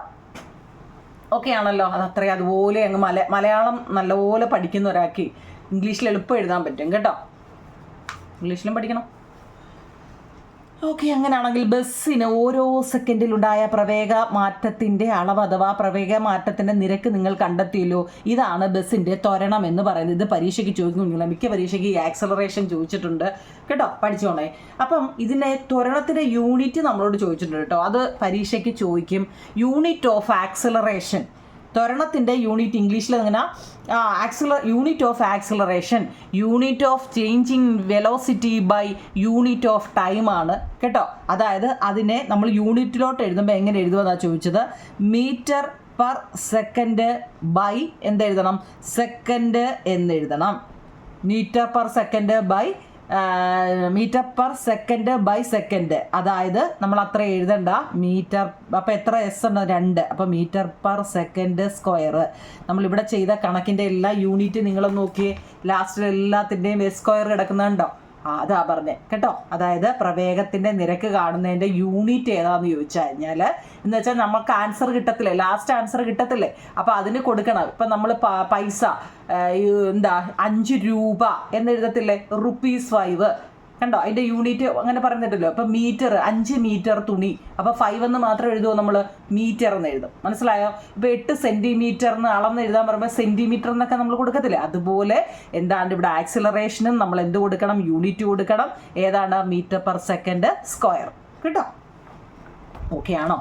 ഓക്കെ ആണല്ലോ. അത് അത്രയും അതുപോലെ അങ്ങ് മലയാളം നല്ലപോലെ പഠിക്കുന്ന ഒരാൾക്ക് ഇംഗ്ലീഷിൽ എളുപ്പം എഴുതാൻ പറ്റും കേട്ടോ. ഇംഗ്ലീഷിലും പഠിക്കണം. ഓക്കെ, അങ്ങനെയാണെങ്കിൽ ബസ്സിന് ഓരോ സെക്കൻഡിലുണ്ടായ പ്രവേഗ മാറ്റത്തിൻ്റെ അളവ് അഥവാ പ്രവേഗ മാറ്റത്തിൻ്റെ നിരക്ക് നിങ്ങൾ കണ്ടെത്തിയല്ലോ. ഇതാണ് ബസ്സിൻ്റെ ത്വരണം എന്ന് പറയുന്നത്. ഇത് പരീക്ഷയ്ക്ക് ചോദിക്കുന്നില്ല, മിക്ക പരീക്ഷയ്ക്ക് ഈ ആക്സലറേഷൻ ചോദിച്ചിട്ടുണ്ട് കേട്ടോ, പഠിച്ചോണേ. അപ്പം ഇതിനെ ത്വരണത്തിൻ്റെ യൂണിറ്റ് നമ്മളോട് ചോദിച്ചിട്ടുണ്ട് കേട്ടോ, അത് പരീക്ഷയ്ക്ക് ചോദിക്കും. യൂണിറ്റ് ഓഫ് ആക്സലറേഷൻ, ത്വരണത്തിൻ്റെ യൂണിറ്റ് ഇംഗ്ലീഷിൽ എങ്ങനെ unit of acceleration, unit of changing velocity by unit of time ആണ് കേട്ടോ. അതായത് അതിനെ നമ്മൾ യൂണിറ്റിലോട്ട് എഴുതുമ്പോൾ എങ്ങനെ എഴുതുമെന്നാണ് ചോദിച്ചത്. മീറ്റർ പെർ സെക്കൻഡ് ബൈ എന്തെഴുതണം, സെക്കൻഡ് എന്നെഴുതണം. Metre per second by metre per second by second. അതായത് നമ്മൾ അത്ര എഴുതണ്ട, മീറ്റർ അപ്പോൾ എത്ര എസ് ഉണ്ട്, 2. അപ്പോൾ മീറ്റർ പെർ സെക്കൻഡ് സ്ക്വയർ. നമ്മളിവിടെ ചെയ്ത കണക്കിൻ്റെ എല്ലാ യൂണിറ്റ് നിങ്ങൾ നോക്കിയേ, ലാസ്റ്റിൽ എല്ലാത്തിൻ്റെയും എസ് സ്ക്വയർ കിടക്കുന്നുണ്ടോ? അതാ പറഞ്ഞേ കേട്ടോ. അതായത് പ്രവേഗത്തിൻ്റെ നിരക്ക് കാണുന്നതിൻ്റെ യൂണിറ്റ് ഏതാണെന്ന് ചോദിച്ചു കഴിഞ്ഞാൽ എന്ന് വെച്ചാൽ നമുക്ക് ആൻസർ കിട്ടത്തില്ലേ, ലാസ്റ്റ് ആൻസർ കിട്ടത്തില്ലേ, അപ്പോൾ അതിന് കൊടുക്കണം. ഇപ്പം നമ്മൾ പൈസ 5 രൂപ എന്നെഴുതത്തില്ലേ, ₹5 കണ്ടോ, അതിൻ്റെ യൂണിറ്റ് അങ്ങനെ പറഞ്ഞിട്ടല്ലോ. അപ്പം മീറ്റർ, 5 മീറ്റർ തുണി, അപ്പോൾ 5 എന്ന് മാത്രം എഴുതുമോ നമ്മൾ, മീറ്റർ എന്ന് എഴുതും. മനസ്സിലായോ? ഇപ്പോൾ 8 സെൻറ്റിമീറ്റർ എന്ന് അളന്ന് എഴുതാൻ പറയുമ്പോൾ സെൻറ്റിമീറ്റർ എന്നൊക്കെ നമ്മൾ കൊടുക്കത്തില്ലേ, അതുപോലെ എന്താണ് ഇവിടെ ആക്സിലറേഷനും നമ്മൾ എന്ത് കൊടുക്കണം, യൂണിറ്റ് കൊടുക്കണം. ഏതാണ്, മീറ്റർ പെർ സെക്കൻഡ് സ്ക്വയർ കേട്ടോ. ഓക്കെ ആണോ?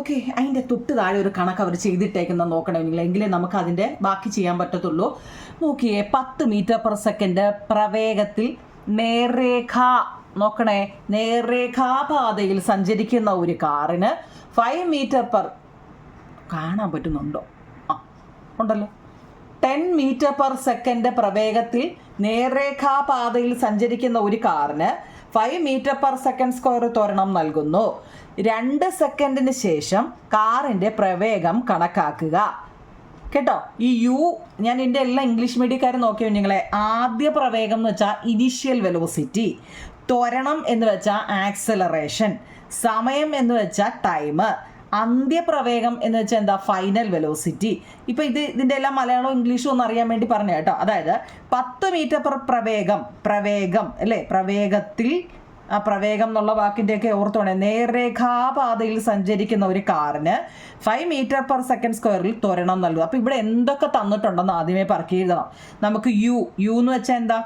ഓക്കെ, അതിൻ്റെ തൊട്ട് താഴെ ഒരു കണക്ക് അവർ ചെയ്തിട്ടേക്കുന്ന നോക്കണമെങ്കിൽ, എങ്കിലേ നമുക്ക് അതിൻ്റെ ബാക്കി ചെയ്യാൻ പറ്റത്തുള്ളൂ. നോക്കിയേ, 10 മീറ്റർ പെർ സെക്കൻഡ് പ്രവേഗത്തിൽ നേർരേഖ, നോക്കണേ, നേർരേഖാപാതയിൽ സഞ്ചരിക്കുന്ന ഒരു കാറിന് 5 മീറ്റർ പെർ, കാണാൻ പറ്റുന്നുണ്ടോ? ഉണ്ടല്ലോ. 10 മീറ്റർ പെർ സെക്കൻഡ് പ്രവേഗത്തിൽ നേർരേഖാപാതയിൽ സഞ്ചരിക്കുന്ന ഒരു കാറിന് 5 മീറ്റർ പെർ സെക്കൻഡ് സ്ക്വയർ ത്വരണം നൽകുന്നു. 2 സെക്കൻഡിന് ശേഷം കാറിൻ്റെ പ്രവേഗം കണക്കാക്കുക കേട്ടോ. ഈ ഞാൻ എൻ്റെ എല്ലാ ഇംഗ്ലീഷ് മീഡിയക്കാരും നോക്കിയോ നിങ്ങളെ. ആദ്യ പ്രവേഗം എന്ന് വെച്ചാൽ ഇനീഷ്യൽ വെലോസിറ്റി, ത്വരണം എന്ന് വെച്ചാൽ ആക്സലറേഷൻ, സമയം എന്ന് വെച്ചാൽ ടൈം, അന്ത്യപ്രവേഗം എന്ന് വെച്ചാൽ എന്താ, ഫൈനൽ വെലോസിറ്റി. ഇപ്പോൾ ഇതിൻ്റെ എല്ലാം മലയാളവും ഇംഗ്ലീഷും ഒന്ന് അറിയാൻ വേണ്ടി പറഞ്ഞു കേട്ടോ. അതായത് 10 മീറ്റർ പെർ പ്രവേഗം അല്ലേ, പ്രവേഗത്തിൽ, ആ പ്രവേഗം എന്നുള്ള വാക്കിൻ്റെയൊക്കെ ഓർത്തോണേ. നേർരേഖാപാതയിൽ സഞ്ചരിക്കുന്ന ഒരു കാറിന് 5 മീറ്റർ പെർ സെക്കൻഡ് സ്ക്വയറിൽ ത്വരണം നൽകും. അപ്പോൾ ഇവിടെ എന്തൊക്കെ തന്നിട്ടുണ്ടെന്ന് ആദ്യമേ പറക്കി എഴുതണം. നമുക്ക് യു എന്ന് വെച്ചാൽ എന്താ,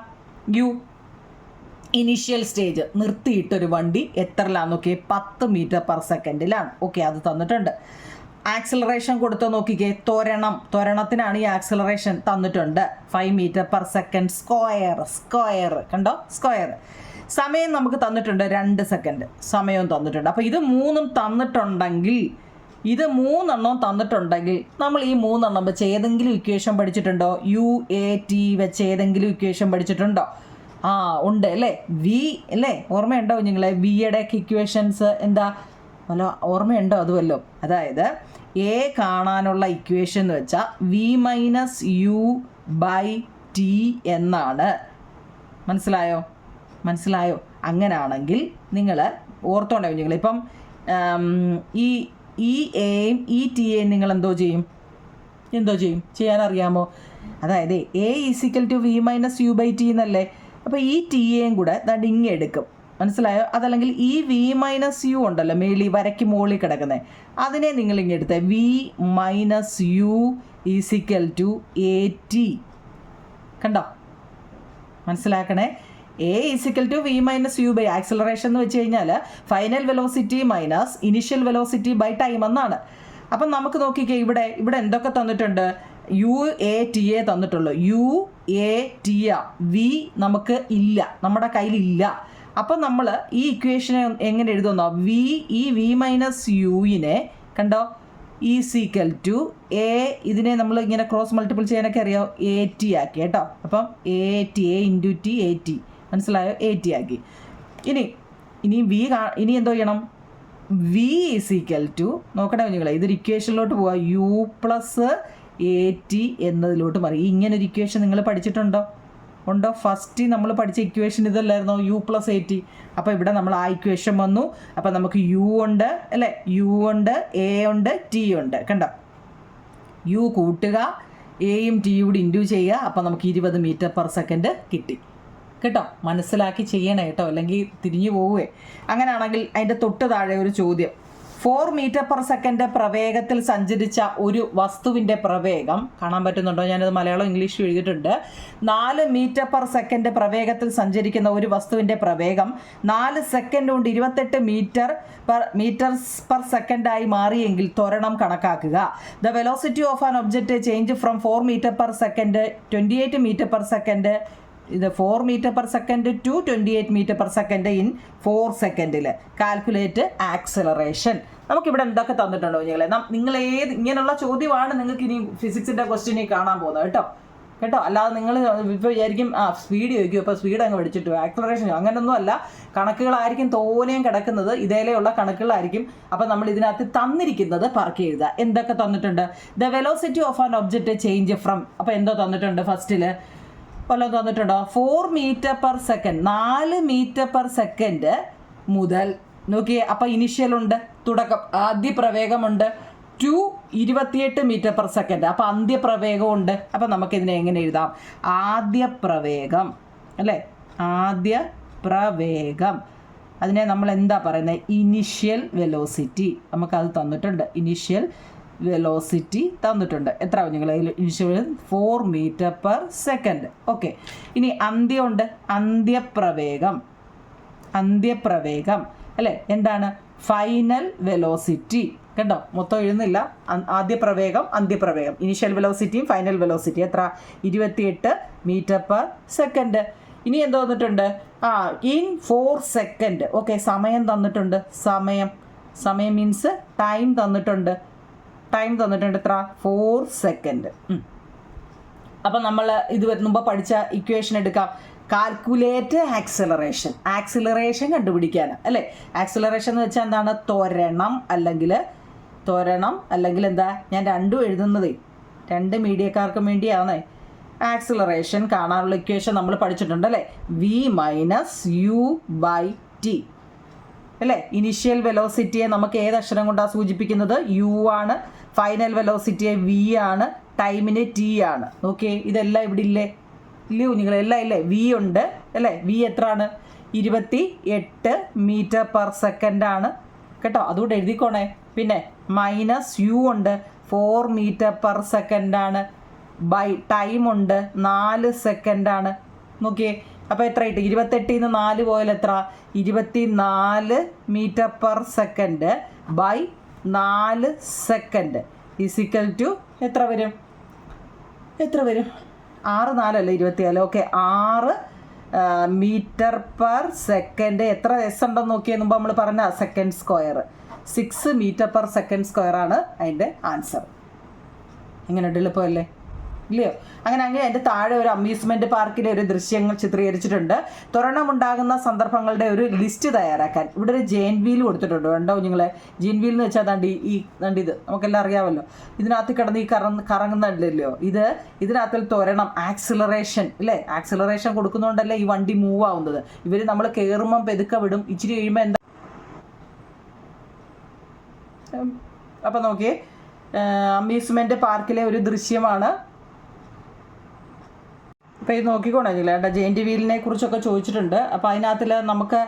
ഇനീഷ്യൽ സ്റ്റേജ്, നിർത്തിയിട്ടൊരു വണ്ടി എത്രയിലാന്ന് നോക്കിയേ, 10 മീറ്റർ പെർ സെക്കൻഡിലാണ്. ഓക്കെ, അത് തന്നിട്ടുണ്ട്. ആക്സിലറേഷൻ കൊടുത്തോ നോക്കിക്കേ, ത്വരണത്തിനാണ് ഈ ആക്സിലറേഷൻ തന്നിട്ടുണ്ട്, 5 മീറ്റർ പെർ സെക്കൻഡ് സ്ക്വയർ കണ്ടോ, സ്ക്വയർ. സമയം നമുക്ക് തന്നിട്ടുണ്ട് 2 സെക്കൻഡ് സമയവും തന്നിട്ടുണ്ട്. അപ്പോൾ ഇത് 3 തന്നിട്ടുണ്ടെങ്കിൽ, നമ്മൾ ഈ 3 വെച്ച് ഏതെങ്കിലും ഇക്വേഷൻ പഠിച്ചിട്ടുണ്ടോ? UAT വെച്ച് ഏതെങ്കിലും ഇക്വേഷൻ പഠിച്ചിട്ടുണ്ടോ? ഉണ്ട് അല്ലേ, വി അല്ലേ, ഓർമ്മയുണ്ടോ നിങ്ങളെ? വിയുടെ ഇക്വേഷൻസ് എന്താ, വല്ല ഓർമ്മയുണ്ടോ അതുമല്ലോ? അതായത് എ കാണാനുള്ള ഇക്വേഷൻ എന്ന് വെച്ചാൽ V-U/T എന്നാണ്. മനസ്സിലായോ? അങ്ങനാണെങ്കിൽ നിങ്ങൾ ഓർത്തോണ്ടോ നിങ്ങൾ, ഇപ്പം ഈ എയും ഈ ടിയെയും നിങ്ങൾ എന്തോ ചെയ്യും ചെയ്യാനറിയാമോ? അതായത് A = V-U/T എന്നല്ലേ. അപ്പോൾ ഈ ടിയെയും കൂടെ ഇങ്ങ് എടുക്കും, മനസ്സിലായോ? അതല്ലെങ്കിൽ ഈ V-U ഉണ്ടല്ലോ, വരയ്ക്ക് മുകളിൽ കിടക്കുന്നത്, അതിനെ നിങ്ങൾ ഇങ്ങെടുത്ത് V-U = AT. കണ്ടോ, മനസ്സിലാക്കണേ. A = V-U ബൈ ആക്സിലറേഷൻ എന്ന് വെച്ച് കഴിഞ്ഞാൽ final velocity minus initial velocity by time എന്നാണ്. അപ്പം നമുക്ക് നോക്കിക്കേ, ഇവിടെ എന്തൊക്കെ തന്നിട്ടുണ്ട്? UAT തന്നിട്ടുള്ളൂ. UAT, V നമുക്ക് ഇല്ല, നമ്മുടെ കയ്യിലില്ല. അപ്പം നമ്മൾ ഈ ഇക്വേഷനെ എങ്ങനെ എഴുതുന്നോ, V-നെ കണ്ടോ, = A, ഇതിനെ നമ്മൾ ഇങ്ങനെ ക്രോസ് മൾട്ടിപ്പിൾ ചെയ്യാനൊക്കെ അറിയാം, AT ആക്കി കേട്ടോ. അപ്പം AT, A × T, മനസ്സിലായോ? AT ആക്കി. ഇനി ഇനി എന്തോ ചെയ്യണം, V = നോക്കണേ കുഞ്ഞുങ്ങളെ, ഇതൊരു ഇക്വേഷനിലോട്ട് പോവാം, U + AT എന്നതിലോട്ട് മാറി. ഇങ്ങനൊരു ഇക്വേഷൻ നിങ്ങൾ പഠിച്ചിട്ടുണ്ടോ? ഉണ്ടോ? ഫസ്റ്റ് നമ്മൾ പഠിച്ച ഇക്വേഷൻ ഇതല്ലായിരുന്നോ, u+at. അപ്പോൾ ഇവിടെ നമ്മൾ ആ ഇക്വേഷൻ വന്നു. അപ്പോൾ നമുക്ക് u ഉണ്ട് അല്ലേ, u ഉണ്ട്, a ഉണ്ട്, t ഉണ്ട്. കണ്ടോ, u കൂട്ടുക, എയും ടിയും കൂടി ഇൻഡ്യൂ ചെയ്യുക. അപ്പോൾ നമുക്ക് 20 മീറ്റർ/സെക്കൻഡ് കിട്ടി കേട്ടോ. മനസ്സിലാക്കി ചെയ്യണേ കേട്ടോ, അല്ലെങ്കിൽ തിരിഞ്ഞു പോവുകയെ. അങ്ങനെയാണെങ്കിൽ അതിൻ്റെ തൊട്ട് താഴെ ഒരു ചോദ്യം. 4 മീറ്റർ/സെക്കൻഡ് പ്രവേഗത്തിൽ സഞ്ചരിച്ച ഒരു വസ്തുവിൻ്റെ പ്രവേഗം കാണാൻ പറ്റുന്നുണ്ടോ? ഞാനത് മലയാളം ഇംഗ്ലീഷ് എഴുതിയിട്ടുണ്ട്. 4 മീറ്റർ/സെക്കൻഡ് പ്രവേഗത്തിൽ സഞ്ചരിക്കുന്ന ഒരു വസ്തുവിൻ്റെ പ്രവേഗം 4 സെക്കൻഡ് കൊണ്ട് 28 മീറ്റർ/സെക്കൻഡായി മാറിയെങ്കിൽ ത്വരണം കണക്കാക്കുക. The velocity of an object change from 4 metre second 28 metre second. ഇത് 4 മീറ്റർ/സെക്കൻഡ് ടു 28 മീറ്റർ/സെക്കൻഡ് ഇൻ 4 സെക്കൻഡിൽ. Calculate acceleration. നമുക്കിവിടെ എന്തൊക്കെ തന്നിട്ടുണ്ടോ നിങ്ങൾ ഇങ്ങനെയുള്ള ചോദ്യമാണ് നിങ്ങൾക്ക് ഇനി ഫിസിക്സിൻ്റെ ക്വസ്റ്റ്യനിൽ കാണാൻ പോകുന്നത് കേട്ടോ. അല്ലാതെ നിങ്ങൾ ഇപ്പോൾ വിചാരിക്കും സ്പീഡ് ചോദിക്കും, അപ്പോൾ സ്പീഡ് അങ്ങ് പഠിച്ചിട്ടു ആക്സിലറേഷൻ, അങ്ങനെയൊന്നും അല്ല. കണക്കുകളായിരിക്കും തോനെയും കിടക്കുന്നത്, ഇതേലെയുള്ള കണക്കുകളായിരിക്കും. അപ്പോൾ നമ്മൾ ഇതിനകത്ത് തന്നിരിക്കുന്നത് പറക്കി എഴുതുക. എന്തൊക്കെ തന്നിട്ടുണ്ട്? The velocity of an object change from. അപ്പോൾ എന്തോ തന്നിട്ടുണ്ട്? ഫസ്റ്റിൽ വല്ലതും തന്നിട്ടുണ്ടോ? 4 മീറ്റർ/സെക്കൻഡ് 4 മീറ്റർ/സെക്കൻഡ് മുതൽ നോക്കിയേ. അപ്പോൾ ഇനിഷ്യൽ ഉണ്ട്, തുടക്കം ആദ്യ പ്രവേഗമുണ്ട്, ടു 28 മീറ്റർ/സെക്കൻഡ്. അപ്പോൾ അന്ത്യപ്രവേഗം ഉണ്ട്. അപ്പോൾ നമുക്കിതിനെ എങ്ങനെ എഴുതാം? ആദ്യ പ്രവേഗം അല്ലേ, ആദ്യ പ്രവേഗം. അതിനെ നമ്മൾ എന്താ പറയുന്നത്? Initial velocity. നമുക്കത് തന്നിട്ടുണ്ട്, ഇനിഷ്യൽ വെലോസിറ്റി തന്നിട്ടുണ്ട്. എത്ര നിങ്ങൾ ഇനിഷ്യൽ 4 മീറ്റർ/സെക്കൻഡ്. ഓക്കെ, ഇനി അന്ത്യമുണ്ട്, അന്ത്യപ്രവേഗം അല്ലേ. എന്താണ്? Final velocity. കണ്ടോ, മൊത്തം എഴുതുന്നില്ല. ആദ്യ പ്രവേഗം, അന്ത്യപ്രവേഗം, ഇനിഷ്യൽ വെലോസിറ്റിയും ഫൈനൽ വെലോസിറ്റി എത്ര? 28 മീറ്റർ/സെക്കൻഡ്. ഇനി എന്തോ തന്നിട്ടുണ്ട്? In 4 second. ഓക്കെ, സമയം തന്നിട്ടുണ്ട്. സമയം മീൻസ് ടൈം തന്നിട്ടുണ്ട്. എത്ര? 4 സെക്കൻഡ്. അപ്പം നമ്മൾ ഇത് മുമ്പ് പഠിച്ച ഇക്വേഷൻ എടുക്കാം. കാൽക്കുലേറ്റ് ആക്സിലറേഷൻ കണ്ടുപിടിക്കാൻ അല്ലേ. ആക്സിലറേഷൻ എന്ന് വെച്ചാൽ എന്താണ്? ത്വരണം അല്ലെങ്കിൽ എന്താ? ഞാൻ രണ്ടും എഴുതുന്നതേ 2 മീഡിയക്കാർക്കും വേണ്ടിയാണ്. ആക്സിലറേഷൻ കാണാനുള്ള ഇക്വേഷൻ നമ്മൾ പഠിച്ചിട്ടുണ്ട് അല്ലേ. v-u/t അല്ലേ. ഇനിഷ്യൽ വെലോസിറ്റിയെ നമുക്ക് ഏത് അക്ഷരം കൊണ്ടാണ് സൂചിപ്പിക്കുന്നത്? u ആണ്. ഫൈനൽ വെലോസിറ്റിയെ v ആണ്. ടൈമിന് t ആണ്. ഓക്കെ, ഇതെല്ലാം ഇവിടെ ഇല്ലേ കുഞ്ഞുങ്ങളെല്ലാം ഇല്ലേ? v ഉണ്ട് അല്ലേ. v എത്രയാണ്? 28 മീറ്റർ/സെക്കൻഡ് ആണ് കേട്ടോ. അതുകൊണ്ട് എഴുതിക്കോണേ. പിന്നെ -u ഉണ്ട്, 4 മീറ്റർ/സെക്കൻഡ് ആണ്. ബൈ ടൈം ഉണ്ട്, 4 സെക്കൻഡ് ആണ്. നോക്കിയേ, അപ്പോൾ എത്ര കിട്ടി? 28 4 പോയാൽ എത്ര? 24 metre second by 4 second is equal to എത്ര വരും? 6 4 അല്ലേ 24. Okay, 6 metre second. എത്ര എസ് ഉണ്ടെന്ന് നോക്കിയാൽ മുമ്പ് നമ്മൾ പറഞ്ഞ സെക്കൻഡ് സ്ക്വയർ 6 മീറ്റർ/സെക്കൻഡ് സ്ക്വയർ ആണ് അതിൻ്റെ ആൻസർ. എങ്ങനെയുണ്ട്? എളുപ്പമല്ലേ ഇല്ലയോ? അങ്ങനെ അതിൻ്റെ താഴെ ഒരു അമ്യൂസ്മെൻറ്റ് പാർക്കിൻ്റെ ഒരു ദൃശ്യങ്ങൾ ചിത്രീകരിച്ചിട്ടുണ്ട്. ത്വരണമുണ്ടാകുന്ന സന്ദർഭങ്ങളുടെ ഒരു ലിസ്റ്റ് തയ്യാറാക്കാൻ ഇവിടെ ഒരു ജെയിൻ വീൽ കൊടുത്തിട്ടുണ്ട്. കണ്ടോ നിങ്ങളെ? ജെയിൻ വീൽ എന്ന് വെച്ചാൽ ഇത് നമുക്കെല്ലാം അറിയാമല്ലോ. ഇതിനകത്ത് കിടന്ന് കറങ്ങുന്നില്ലല്ലോ. ഇതിനകത്തിൽ ത്വരണം ആക്സിലറേഷൻ ഇല്ലേ. ആക്സിലറേഷൻ കൊടുക്കുന്നതുകൊണ്ടല്ലേ ഈ വണ്ടി മൂവ് ആവുന്നത്. ഇവർ നമ്മൾ കയറുമ്പം പെതുക്കെ വിടും, ഇച്ചിരി കഴിയുമ്പോൾ എന്താ. അപ്പം നോക്കിയേ, അമ്യൂസ്മെൻറ്റ് പാർക്കിലെ ഒരു ദൃശ്യമാണ്. അപ്പോൾ ഇത് നോക്കിക്കൊണ്ടില്ല. ജെയിൻറ്റ് വീലിനെ കുറിച്ചൊക്കെ ചോദിച്ചിട്ടുണ്ട്. അപ്പോൾ അതിനകത്തിൽ നമുക്ക്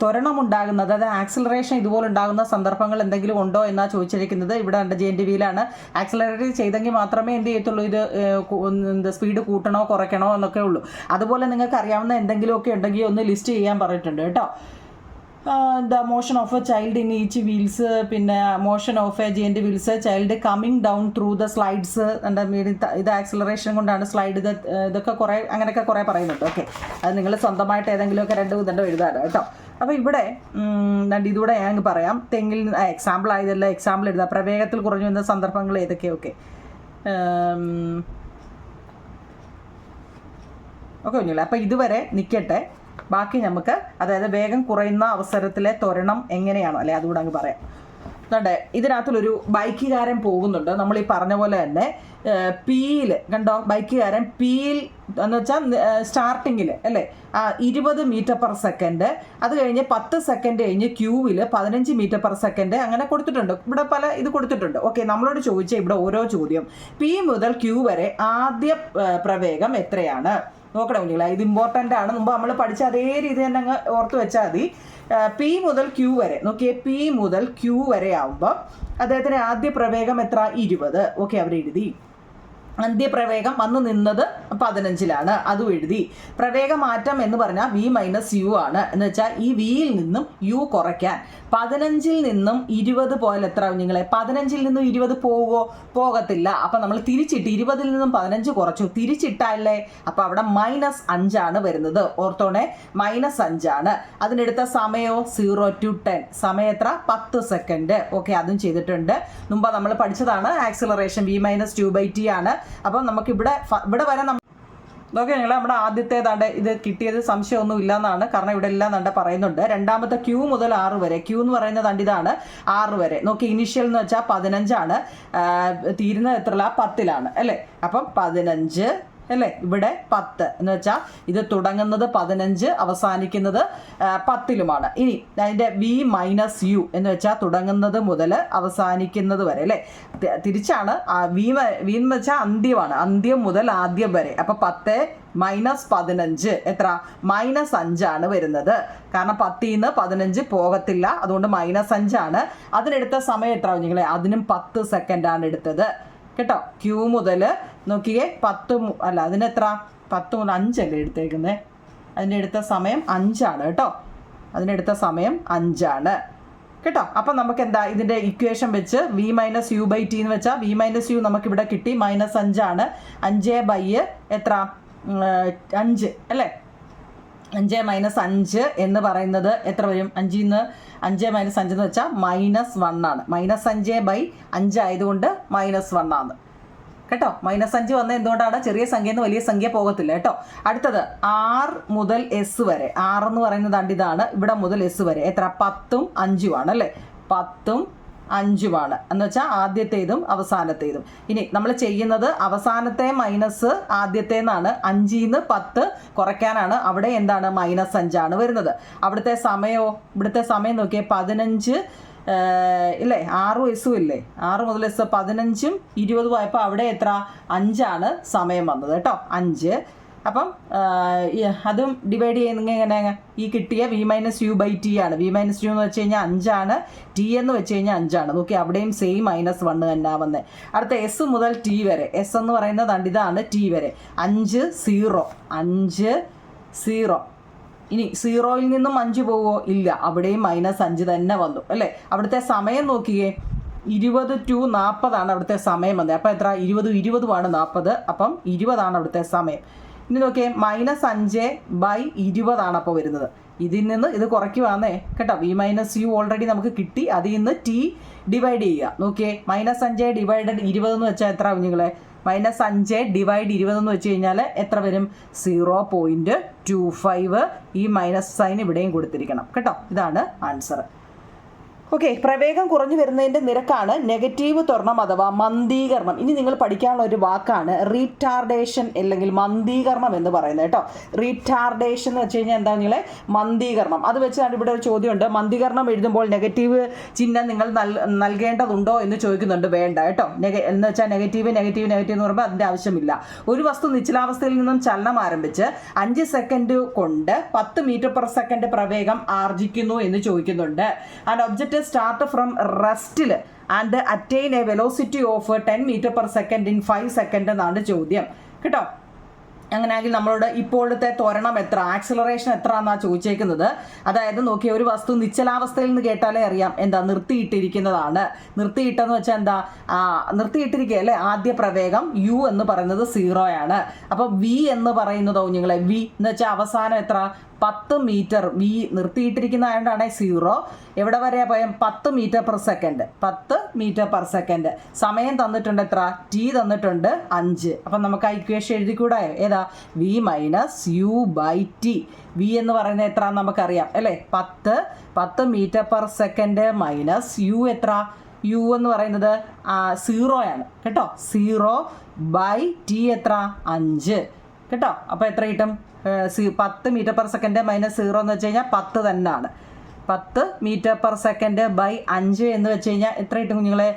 ത്വരണം ഉണ്ടാകുന്നത്, അതായത് ആക്സിലറേഷൻ ഇതുപോലെ ഉണ്ടാകുന്ന സന്ദർഭങ്ങൾ എന്തെങ്കിലും ഉണ്ടോ എന്നാണ് ചോദിച്ചിരിക്കുന്നത്. ഇവിടെ ജെയിൻറ്റ് വീലാണ്. ആക്സിലറേറ്റ് ചെയ്തെങ്കിൽ മാത്രമേ എന്ത് ചെയ്യത്തുള്ളൂ, ഇത് സ്പീഡ് കൂട്ടണോ കുറയ്ക്കണോ എന്നൊക്കെ ഉള്ളൂ. അതുപോലെ നിങ്ങൾക്ക് അറിയാവുന്ന എന്തെങ്കിലുമൊക്കെ ഉണ്ടെങ്കിൽ ഒന്ന് ലിസ്റ്റ് ചെയ്യാൻ പറഞ്ഞിട്ടുണ്ട് കേട്ടോ. The motion of a child in each wheels, പിന്നെ motion of a giant wheels, child coming down through the slides. ഇത് ആക്സിലറേഷൻ കൊണ്ടാണ് സ്ലൈഡ്. ഇതൊക്കെ കുറേ അങ്ങനെയൊക്കെ കുറേ പറയുന്നുണ്ട്. ഓക്കെ, അത് നിങ്ങൾ സ്വന്തമായിട്ട് ഏതെങ്കിലുമൊക്കെ 2 ഇതുണ്ടോ എഴുതാറ് കേട്ടോ. അപ്പോൾ ഇവിടെ ഇതുകൂടെ ഞാൻ പറയാം. തെങ്ങിൽ എക്സാമ്പിൾ ആയതല്ല, എക്സാമ്പിൾ എഴുതാം. പ്രവേഗത്തിൽ കുറഞ്ഞു വന്ന സന്ദർഭങ്ങൾ ഏതൊക്കെയൊക്കെ ഓക്കെ കുഞ്ഞില്ല. അപ്പോൾ ഇതുവരെ നിൽക്കട്ടെ, ബാക്കി നമുക്ക് അതായത് വേഗം കുറയുന്ന അവസരത്തിലെ ത്വരണം എങ്ങനെയാണോ അല്ലെ അതുകൂടെ അങ്ങ് പറയാം. ഇതിനകത്തുള്ളൊരു ബൈക്കുകാരൻ പോകുന്നുണ്ട്. നമ്മൾ ഈ പറഞ്ഞ പോലെ തന്നെ പിയിൽ കണ്ടോ, ബൈക്കുകാരൻ പിയിൽ എന്ന് വെച്ചാൽ സ്റ്റാർട്ടിങ്ങിൽ അല്ലേ 20 മീറ്റർ പെർ സെക്കൻഡ്, അത് കഴിഞ്ഞ് 10 സെക്കൻഡ് കഴിഞ്ഞ് ക്യൂവിൽ 15 മീറ്റർ പെർ സെക്കൻഡ് അങ്ങനെ കൊടുത്തിട്ടുണ്ട്. ഇവിടെ പല ഇത് കൊടുത്തിട്ടുണ്ട്. ഓക്കെ, നമ്മളോട് ചോദിച്ച ഇവിടെ ഓരോ ചോദ്യം പി മുതൽ ക്യൂ വരെ ആദ്യ പ്രവേഗം എത്രയാണ് നോക്കണം കുഞ്ഞുങ്ങളെ. ഇത് ഇമ്പോർട്ടൻ്റ് ആണ്. മുമ്പ് നമ്മൾ പഠിച്ച അതേ രീതി തന്നെ അങ്ങ് ഓർത്ത് വെച്ചാൽ മതി. പി മുതൽ ക്യൂ വരെ നോക്കിയേ, പി മുതൽ ക്യൂ വരെ ആവുമ്പോൾ അദ്ദേഹത്തിന് ആദ്യ പ്രവേഗം എത്ര? 20. ഓക്കെ, അവർ എഴുതി. അന്ത്യപ്രവേഗം വന്ന് നിന്നത് 15-ലാണ്, അതും എഴുതി. പ്രവേഗ മാറ്റം എന്ന് പറഞ്ഞാൽ വി മൈനസ് യു ആണ്. എന്ന് വെച്ചാൽ ഈ വിയിൽ നിന്നും യു കുറയ്ക്കാൻ 15-ൽ നിന്നും 20 പോയാൽ എത്ര കുഞ്ഞുങ്ങളെ? 15-ൽ നിന്നും 20 പോവുമോ? പോകത്തില്ല. അപ്പം നമ്മൾ തിരിച്ചിട്ട് 20-ൽ നിന്നും 15 കുറച്ചു, തിരിച്ചിട്ടല്ലേ? അപ്പം അവിടെ -5 വരുന്നത്. ഓർത്തോണേ, -5. അതിനെടുത്ത സമയമോ 0 to 10. സമയം എത്ര? 10 സെക്കൻഡ്. ഓക്കെ, അതും ചെയ്തിട്ടുണ്ട്. മുമ്പ് നമ്മൾ പഠിച്ചതാണ്. ആക്സിലറേഷൻ v-2/t ആണ്. അപ്പം നമുക്ക് ഇവിടെ വരെ നോക്കെ നിങ്ങൾ നമ്മുടെ ആദ്യത്തേതാണ്ട് ഇത് കിട്ടിയത് സംശയമൊന്നും ഇല്ലെന്നാണ്. കാരണം ഇവിടെ എല്ലാം കണ്ട പറയുന്നുണ്ട്. രണ്ടാമത്തെ ക്യൂ മുതൽ 6 വരെ, ക്യൂ എന്ന് പറയുന്നത് കണ്ട് ഇതാണ് 6 വരെ. നോക്കി, ഇനീഷ്യൽ എന്ന് വെച്ചാൽ 15 തീരുന്നത് എത്രയിലാണ്? 10-ലാണ് അല്ലേ? അപ്പം 15 അല്ലേ, ഇവിടെ 10 എന്ന് വെച്ചാൽ ഇത് തുടങ്ങുന്നത് 15, അവസാനിക്കുന്നത് 10-ലുമാണ്. ഇനി അതിൻ്റെ വി മൈനസ് യു എന്ന് വെച്ചാൽ തുടങ്ങുന്നത് മുതൽ അവസാനിക്കുന്നത് വരെ അല്ലേ? തിരിച്ചാണ്. വി എന്ന് വെച്ചാൽ അന്ത്യമാണ്, അന്ത്യം മുതൽ ആദ്യം വരെ. അപ്പം 10 - 15 എത്ര? -5 വരുന്നത്. കാരണം 10-ൽ നിന്ന് 15 പോകത്തില്ല, അതുകൊണ്ട് -5. അതിനെടുത്ത സമയം എത്ര കുഞ്ഞുങ്ങളെ? അതിനും 10 സെക്കൻഡാണ് എടുത്തത് കേട്ടോ. ക്യൂ മുതൽ നോക്കിയേ 10 അല്ല, അതിനെത്ര? 10 മുതൽ 5 അല്ലേ എടുത്തേക്കുന്നത്? അതിൻ്റെ എടുത്ത സമയം 5 കേട്ടോ. അതിനെടുത്ത സമയം 5 കേട്ടോ. അപ്പം നമുക്ക് എന്താ ഇതിൻ്റെ ഇക്വേഷൻ വെച്ച് v-u/t എന്ന് വെച്ചാൽ v-u നമുക്കിവിടെ കിട്ടി -5. 5 എത്ര? 5 അല്ലേ? 5 - 5 എന്ന് പറയുന്നത് എത്ര വരും? 5-ൽ നിന്ന് 5 - 5 എന്ന് വെച്ചാൽ -1 ആണ്. -5/5 ആയതുകൊണ്ട് -1 ആണ് കേട്ടോ. -5 വന്ന എന്തുകൊണ്ടാണ്? ചെറിയ സംഖ്യ നിന്ന് വലിയ സംഖ്യ പോകത്തില്ല കേട്ടോ. അടുത്തത് R മുതൽ S വരെ. R എന്ന് പറയുന്നത് ഇതാണ്. ഇവിടെ മുതൽ S വരെ എത്ര? 10-ഉം 5-ഉം ആണ് അല്ലേ? 10-ഉം 5-ഉമാണ് എന്ന് വെച്ചാൽ ആദ്യത്തേതും അവസാനത്തേതും. ഇനി നമ്മൾ ചെയ്യുന്നത് അവസാനത്തെ മൈനസ് ആദ്യത്തേന്നാണ്. 5-ൽ നിന്ന് 10 കുറയ്ക്കാനാണ്. അവിടെ എന്താണ്? -5 വരുന്നത്. അവിടുത്തെ സമയമോ? ഇവിടുത്തെ സമയം നോക്കിയേ 15 ഇല്ലേ? 6-ഉം S-ഉം ഇല്ലേ? 6 മുതൽ S 15-ഉം 20-ഉം ആയപ്പോൾ അവിടെ എത്ര? 5 സമയം വന്നത് കേട്ടോ. 5. അപ്പം അതും ഡിവൈഡ് ചെയ്യുന്ന എങ്ങനെ? ഈ കിട്ടിയ v-u/t ആണ്. v-u എന്ന് വെച്ച് കഴിഞ്ഞാൽ 5, t എന്ന് വെച്ച് കഴിഞ്ഞാൽ 5. നോക്കി, അവിടെയും സെയിം -1 തന്നെ വന്നത്. അടുത്ത S മുതൽ t വരെ. S എന്ന് പറയുന്നത് ഇതാണ്, t വരെ 5 0 5 0. ഇനി 0-ൽ നിന്നും 5 പോവോ? ഇല്ല, അവിടെയും -5 തന്നെ വന്നു അല്ലേ? അവിടുത്തെ സമയം നോക്കിയേ 20 to 40 അവിടുത്തെ സമയം വന്നത്. അപ്പം എത്ര? 20-20 40. അപ്പം 20 അവിടുത്തെ സമയം. ഇനി നോക്കിയേ -5/20 അപ്പോൾ വരുന്നത്. ഇതിൽ നിന്ന് ഇത് കുറയ്ക്കുവാന്നേ കേട്ടോ. v-u ഓൾറെഡി നമുക്ക് കിട്ടി. അതിൽ നിന്ന് t ഡിവൈഡ് ചെയ്യുക. നോക്കിയേ, -5/20 എന്ന് വെച്ചാൽ എത്ര കുഞ്ഞുങ്ങളെ? -5/20 എന്ന് വെച്ച് കഴിഞ്ഞാൽ എത്ര വരും? 0.25. ഈ -സൈൻ ഇവിടെയും കൊടുത്തിരിക്കണം കേട്ടോ. ഇതാണ് ആൻസർ. ഓക്കെ, പ്രവേഗം കുറഞ്ഞു വരുന്നതിൻ്റെ നിരക്കാണ് നെഗറ്റീവ് ത്വരണം അഥവാ മന്ദീകരണം. ഇനി നിങ്ങൾ പഠിക്കാനുള്ള ഒരു വാക്കാണ് റീറ്റാർഡേഷൻ അല്ലെങ്കിൽ മന്ദീകരണം എന്ന് പറയുന്നത് കേട്ടോ. റീറ്റാർഡേഷൻ എന്ന് വെച്ച് കഴിഞ്ഞാൽ എന്താ നിങ്ങളെ? മന്ദീകരണം. അത് വെച്ചാണ് ഇവിടെ ഒരു ചോദ്യമുണ്ട്. മന്ദീകരണം എഴുതുമ്പോൾ നെഗറ്റീവ് ചിഹ്നം നിങ്ങൾ നൽകേണ്ടതുണ്ടോ എന്ന് ചോദിക്കുന്നുണ്ട്. വേണ്ട കേട്ടോ. എന്ന് വെച്ചാൽ നെഗറ്റീവ് എന്ന് പറയുമ്പോൾ അതിൻ്റെ ആവശ്യമില്ല. ഒരു വസ്തു നിശ്ചലാവസ്ഥയിൽ നിന്നും ചലനം ആരംഭിച്ച് 5 സെക്കൻഡ് കൊണ്ട് 10 മീറ്റർ പെർ സെക്കൻഡ് പ്രവേഗം ആർജിക്കുന്നു എന്ന് ചോദിക്കുന്നുണ്ട്. And object start from rest and attain a velocity of 10 meter per second in 5 seconds എന്നാണ് ചോദ്യം കേട്ടോ. അങ്ങനെയാണെങ്കിൽ നമ്മളോട് ഇപ്പോഴത്തെ ത്വരണം എത്ര, ആക്സിലറേഷൻ എത്ര എന്നാണ് ചോദിച്ചേക്കുന്നത്. അതായത് നോക്കിയ ഒരു വസ്തു നിശ്ചലാവസ്ഥയിൽ നിന്ന് കേട്ടാലേ അറിയാം എന്താ? നിർത്തിയിട്ടിരിക്കുന്നതാണ്. നിർത്തിയിട്ടെന്ന് വെച്ചാൽ എന്താ? നിർത്തിയിട്ടിരിക്കുക അല്ലേ? ആദ്യ പ്രവേഗം u എന്ന് പറയുന്നത് 0 ആണ്. അപ്പോൾ v എന്ന് പറയുന്നതോ കുഞ്ഞുങ്ങളെ? v എന്ന് വെച്ചാൽ അവസാനം എത്ര? 10 മീറ്റർ. v നിർത്തിയിട്ടിരിക്കുന്നതായതുകൊണ്ടാണ് 0. എവിടെ വരെ പോയാൽ 10 metre per second. 10 metre per second. സമയം തന്നിട്ടുണ്ട് എത്ര? t തന്നിട്ടുണ്ട് 5. അപ്പം നമുക്ക് ആ ഇക്വേഷൻ എഴുതിക്കൂടാ? ഏതാ? v-u/t. v എന്ന് പറയുന്നത് എത്ര നമുക്കറിയാം അല്ലേ? 10 മീറ്റർ പെർ സെക്കൻഡ് -u എത്ര? യു എന്ന് പറയുന്നത് 0 ആണ് കേട്ടോ. 0/t എത്ര 5 കേട്ടോ. അപ്പോൾ എത്ര കിട്ടും? 10 മീറ്റർ/സെക്കൻഡ് മൈനസ് 0 എന്ന് വെച്ച് കഴിഞ്ഞാൽ 10 തന്നെയാണ്. 10 മീറ്റർ/സെക്കൻഡ്/5 എന്ന് വെച്ച് കഴിഞ്ഞാൽ എത്ര കിട്ടും കുഞ്ഞുങ്ങളെ?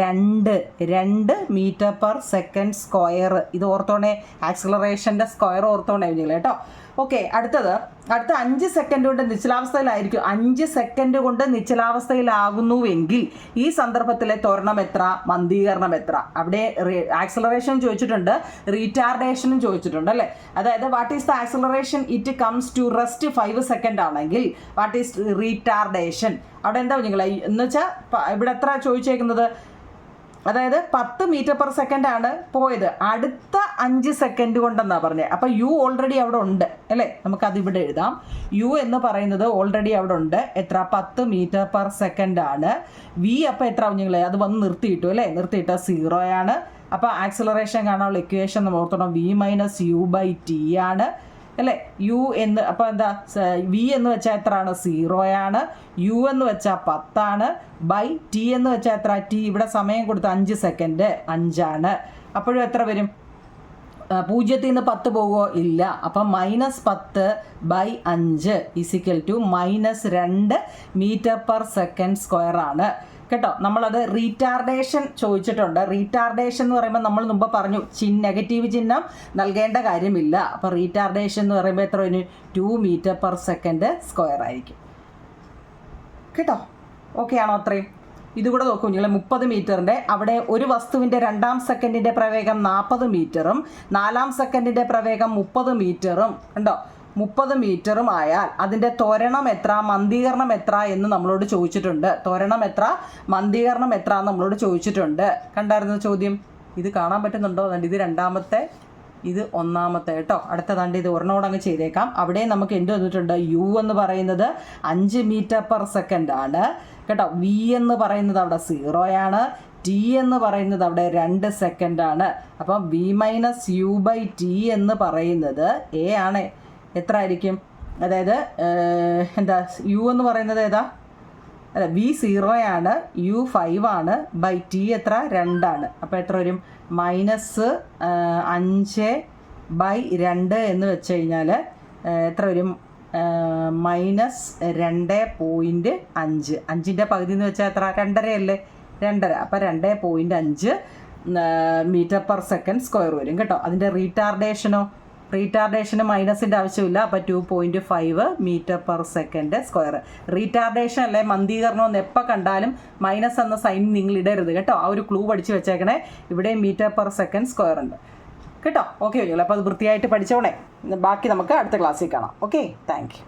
2 മീറ്റർ/സെക്കൻഡ് സ്ക്വയർ. ഇത് ഓർത്തോണേ, ആക്സിലറേഷൻ്റെ സ്ക്വയർ ഓർത്തോണേ കുഞ്ഞുങ്ങളെ കേട്ടോ. ഓക്കെ, അടുത്ത 5 സെക്കൻഡ് കൊണ്ട് നിശ്ചലാവസ്ഥയിലായിരിക്കും. 5 സെക്കൻഡ് കൊണ്ട് നിശ്ചലാവസ്ഥയിലാകുന്നുവെങ്കിൽ ഈ സന്ദർഭത്തിലെ ത്വരണം എത്ര, മന്ദീകരണം എത്ര? അവിടെ ആക്സിലറേഷൻ ചോദിച്ചിട്ടുണ്ട്, റീറ്റാർഡേഷനും ചോദിച്ചിട്ടുണ്ട് അല്ലേ. അതായത് what is the acceleration it comes to rest 5 second ആണെങ്കിൽ വാട്ട് ഈസ് റീറ്റാർഡേഷൻ? അവിടെ എന്താ നിങ്ങളെ എന്ന് വെച്ചാൽ ഇവിടെ എത്ര ചോദിച്ചേക്കുന്നത്? അതായത് 10 മീറ്റർ/സെക്കൻഡ് ആണ് പോയത്, അടുത്ത 5 സെക്കൻഡ് കൊണ്ടെന്നാണ് പറഞ്ഞത്. അപ്പോൾ യു ഓൾറെഡി അവിടെ ഉണ്ട് അല്ലേ, നമുക്കതിവിടെ എഴുതാം. യു എന്ന് പറയുന്നത് ഓൾറെഡി അവിടെ ഉണ്ട്. എത്ര? 10 മീറ്റർ/സെക്കൻഡ് ആണ്. വി അപ്പോൾ എത്ര കുഞ്ഞുങ്ങളെ? അത് വന്ന് നിർത്തിയിട്ടു അല്ലേ, നിർത്തിയിട്ട് 0 ആണ്. അപ്പോൾ ആക്സിലറേഷൻ കാണാനുള്ള ഇക്വേഷൻ നമ്മൾ ഓർത്തണം, v-u/t ആണ് അല്ലേ. യു എന്ന് അപ്പോൾ എന്താ? വി എന്ന് വെച്ചാൽ എത്രയാണ്? 0 ആണ്. യു എന്ന് വെച്ചാൽ 10 ആണ്. ബൈ ടി എന്ന് വെച്ചാൽ എത്ര? ടി ഇവിടെ സമയം കൊടുത്ത 5 സെക്കൻഡ് 5 ആണ്. അപ്പോഴും എത്ര വരും? 0 നിന്ന് 10 പോകുമോ? ഇല്ല. അപ്പം -10/5 -2 മീറ്റർ/സെക്കൻഡ് സ്ക്വയർ ആണ് കേട്ടോ. നമ്മളത് റീറ്റാർഡേഷൻ ചോദിച്ചിട്ടുണ്ട്. റീറ്റാർഡേഷൻ എന്ന് പറയുമ്പോൾ നമ്മൾ മുമ്പ് പറഞ്ഞു നെഗറ്റീവ് ചിഹ്നം നൽകേണ്ട കാര്യമില്ല. അപ്പോൾ റീറ്റാർഡേഷൻ എന്ന് പറയുമ്പോൾ എത്ര വരും? 2 മീറ്റർ/സെക്കൻഡ് സ്ക്വയർ ആയിരിക്കും കേട്ടോ. ഓക്കെ ആണോ? അത്രയും ഇതുകൂടെ നോക്കൂ കുഞ്ഞുങ്ങളെ. 30 മീറ്ററിൻ്റെ അവിടെ ഒരു വസ്തുവിൻ്റെ 2-ാം സെക്കൻഡിൻ്റെ പ്രവേഗം 40 മീറ്ററും 4-ാം സെക്കൻഡിൻ്റെ പ്രവേഗം 30 മീറ്ററും കണ്ടോ. 30 മീറ്ററും ആയാൽ അതിൻ്റെ ത്വരണം എത്ര, മന്ദീകരണം എത്ര എന്ന് നമ്മളോട് ചോദിച്ചിട്ടുണ്ട്. ത്വരണം എത്ര, മന്ദീകരണം എത്ര എന്ന് നമ്മളോട് ചോദിച്ചിട്ടുണ്ട്. കണ്ടായിരുന്നു ചോദ്യം? ഇത് കാണാൻ പറ്റുന്നുണ്ടോ? ഇത് 2-ാമത്തെ, ഇത് 1-ാമത്തെ കേട്ടോ. അടുത്തതാണ്ട് ഇത് ഒരെണ്ണോട് അങ്ങ് ചെയ്തേക്കാം. അവിടെ നമുക്ക് എന്ത് വന്നിട്ടുണ്ട്? യു എന്ന് പറയുന്നത് 5 മീറ്റർ/സെക്കൻഡ് ആണ് കേട്ടോ. വി എന്ന് പറയുന്നത് അവിടെ 0 ആണ്. ടി എന്ന് പറയുന്നത് അവിടെ 2 സെക്കൻഡ് ആണ്. അപ്പം v-u/t എന്ന് പറയുന്നത് എ ആണ്. എത്ര ആയിരിക്കും? അതായത് എന്താ, യു എന്ന് പറയുന്നത് ഏതാ? അല്ല, വി 0 ആണ്, യു 5 ആണ്, ബൈ ടി എത്ര? 2 ആണ്. അപ്പോൾ എത്ര വരും? -5/2 എന്ന് വെച്ച് കഴിഞ്ഞാൽ എത്ര വരും? -2.5. 5ൻ്റെ പകുതി എന്ന് വെച്ചാൽ എത്ര? 2.5 അല്ലേ? 2.5. അപ്പോൾ 2.5 മീറ്റർ/സെക്കൻഡ് സ്ക്വയർ വരും കേട്ടോ. അതിൻ്റെ റീറ്റാർഡേഷന് മൈനസിൻ്റെ ആവശ്യമില്ല. അപ്പോൾ 2.5 മീറ്റർ/സെക്കൻഡ് സ്ക്വയർ. റീറ്റാർഡേഷൻ അല്ലെ മന്ദീകരണം എന്ന് എപ്പോൾ കണ്ടാലും മൈനസ് എന്ന സൈൻ നിങ്ങൾ ഇടരുത് കേട്ടോ. ആ ഒരു ക്ലൂ പഠിച്ച് വെച്ചേക്കണേ. ഇവിടെ മീറ്റർ/സെക്കൻഡ് സ്ക്വയർ ഉണ്ട് കേട്ടോ. ഓക്കെ, അപ്പോൾ അത് വൃത്തിയായിട്ട് പഠിച്ചോണേ. ബാക്കി നമുക്ക് അടുത്ത ക്ലാസ്സിൽ കാണാം. Okay, thank you.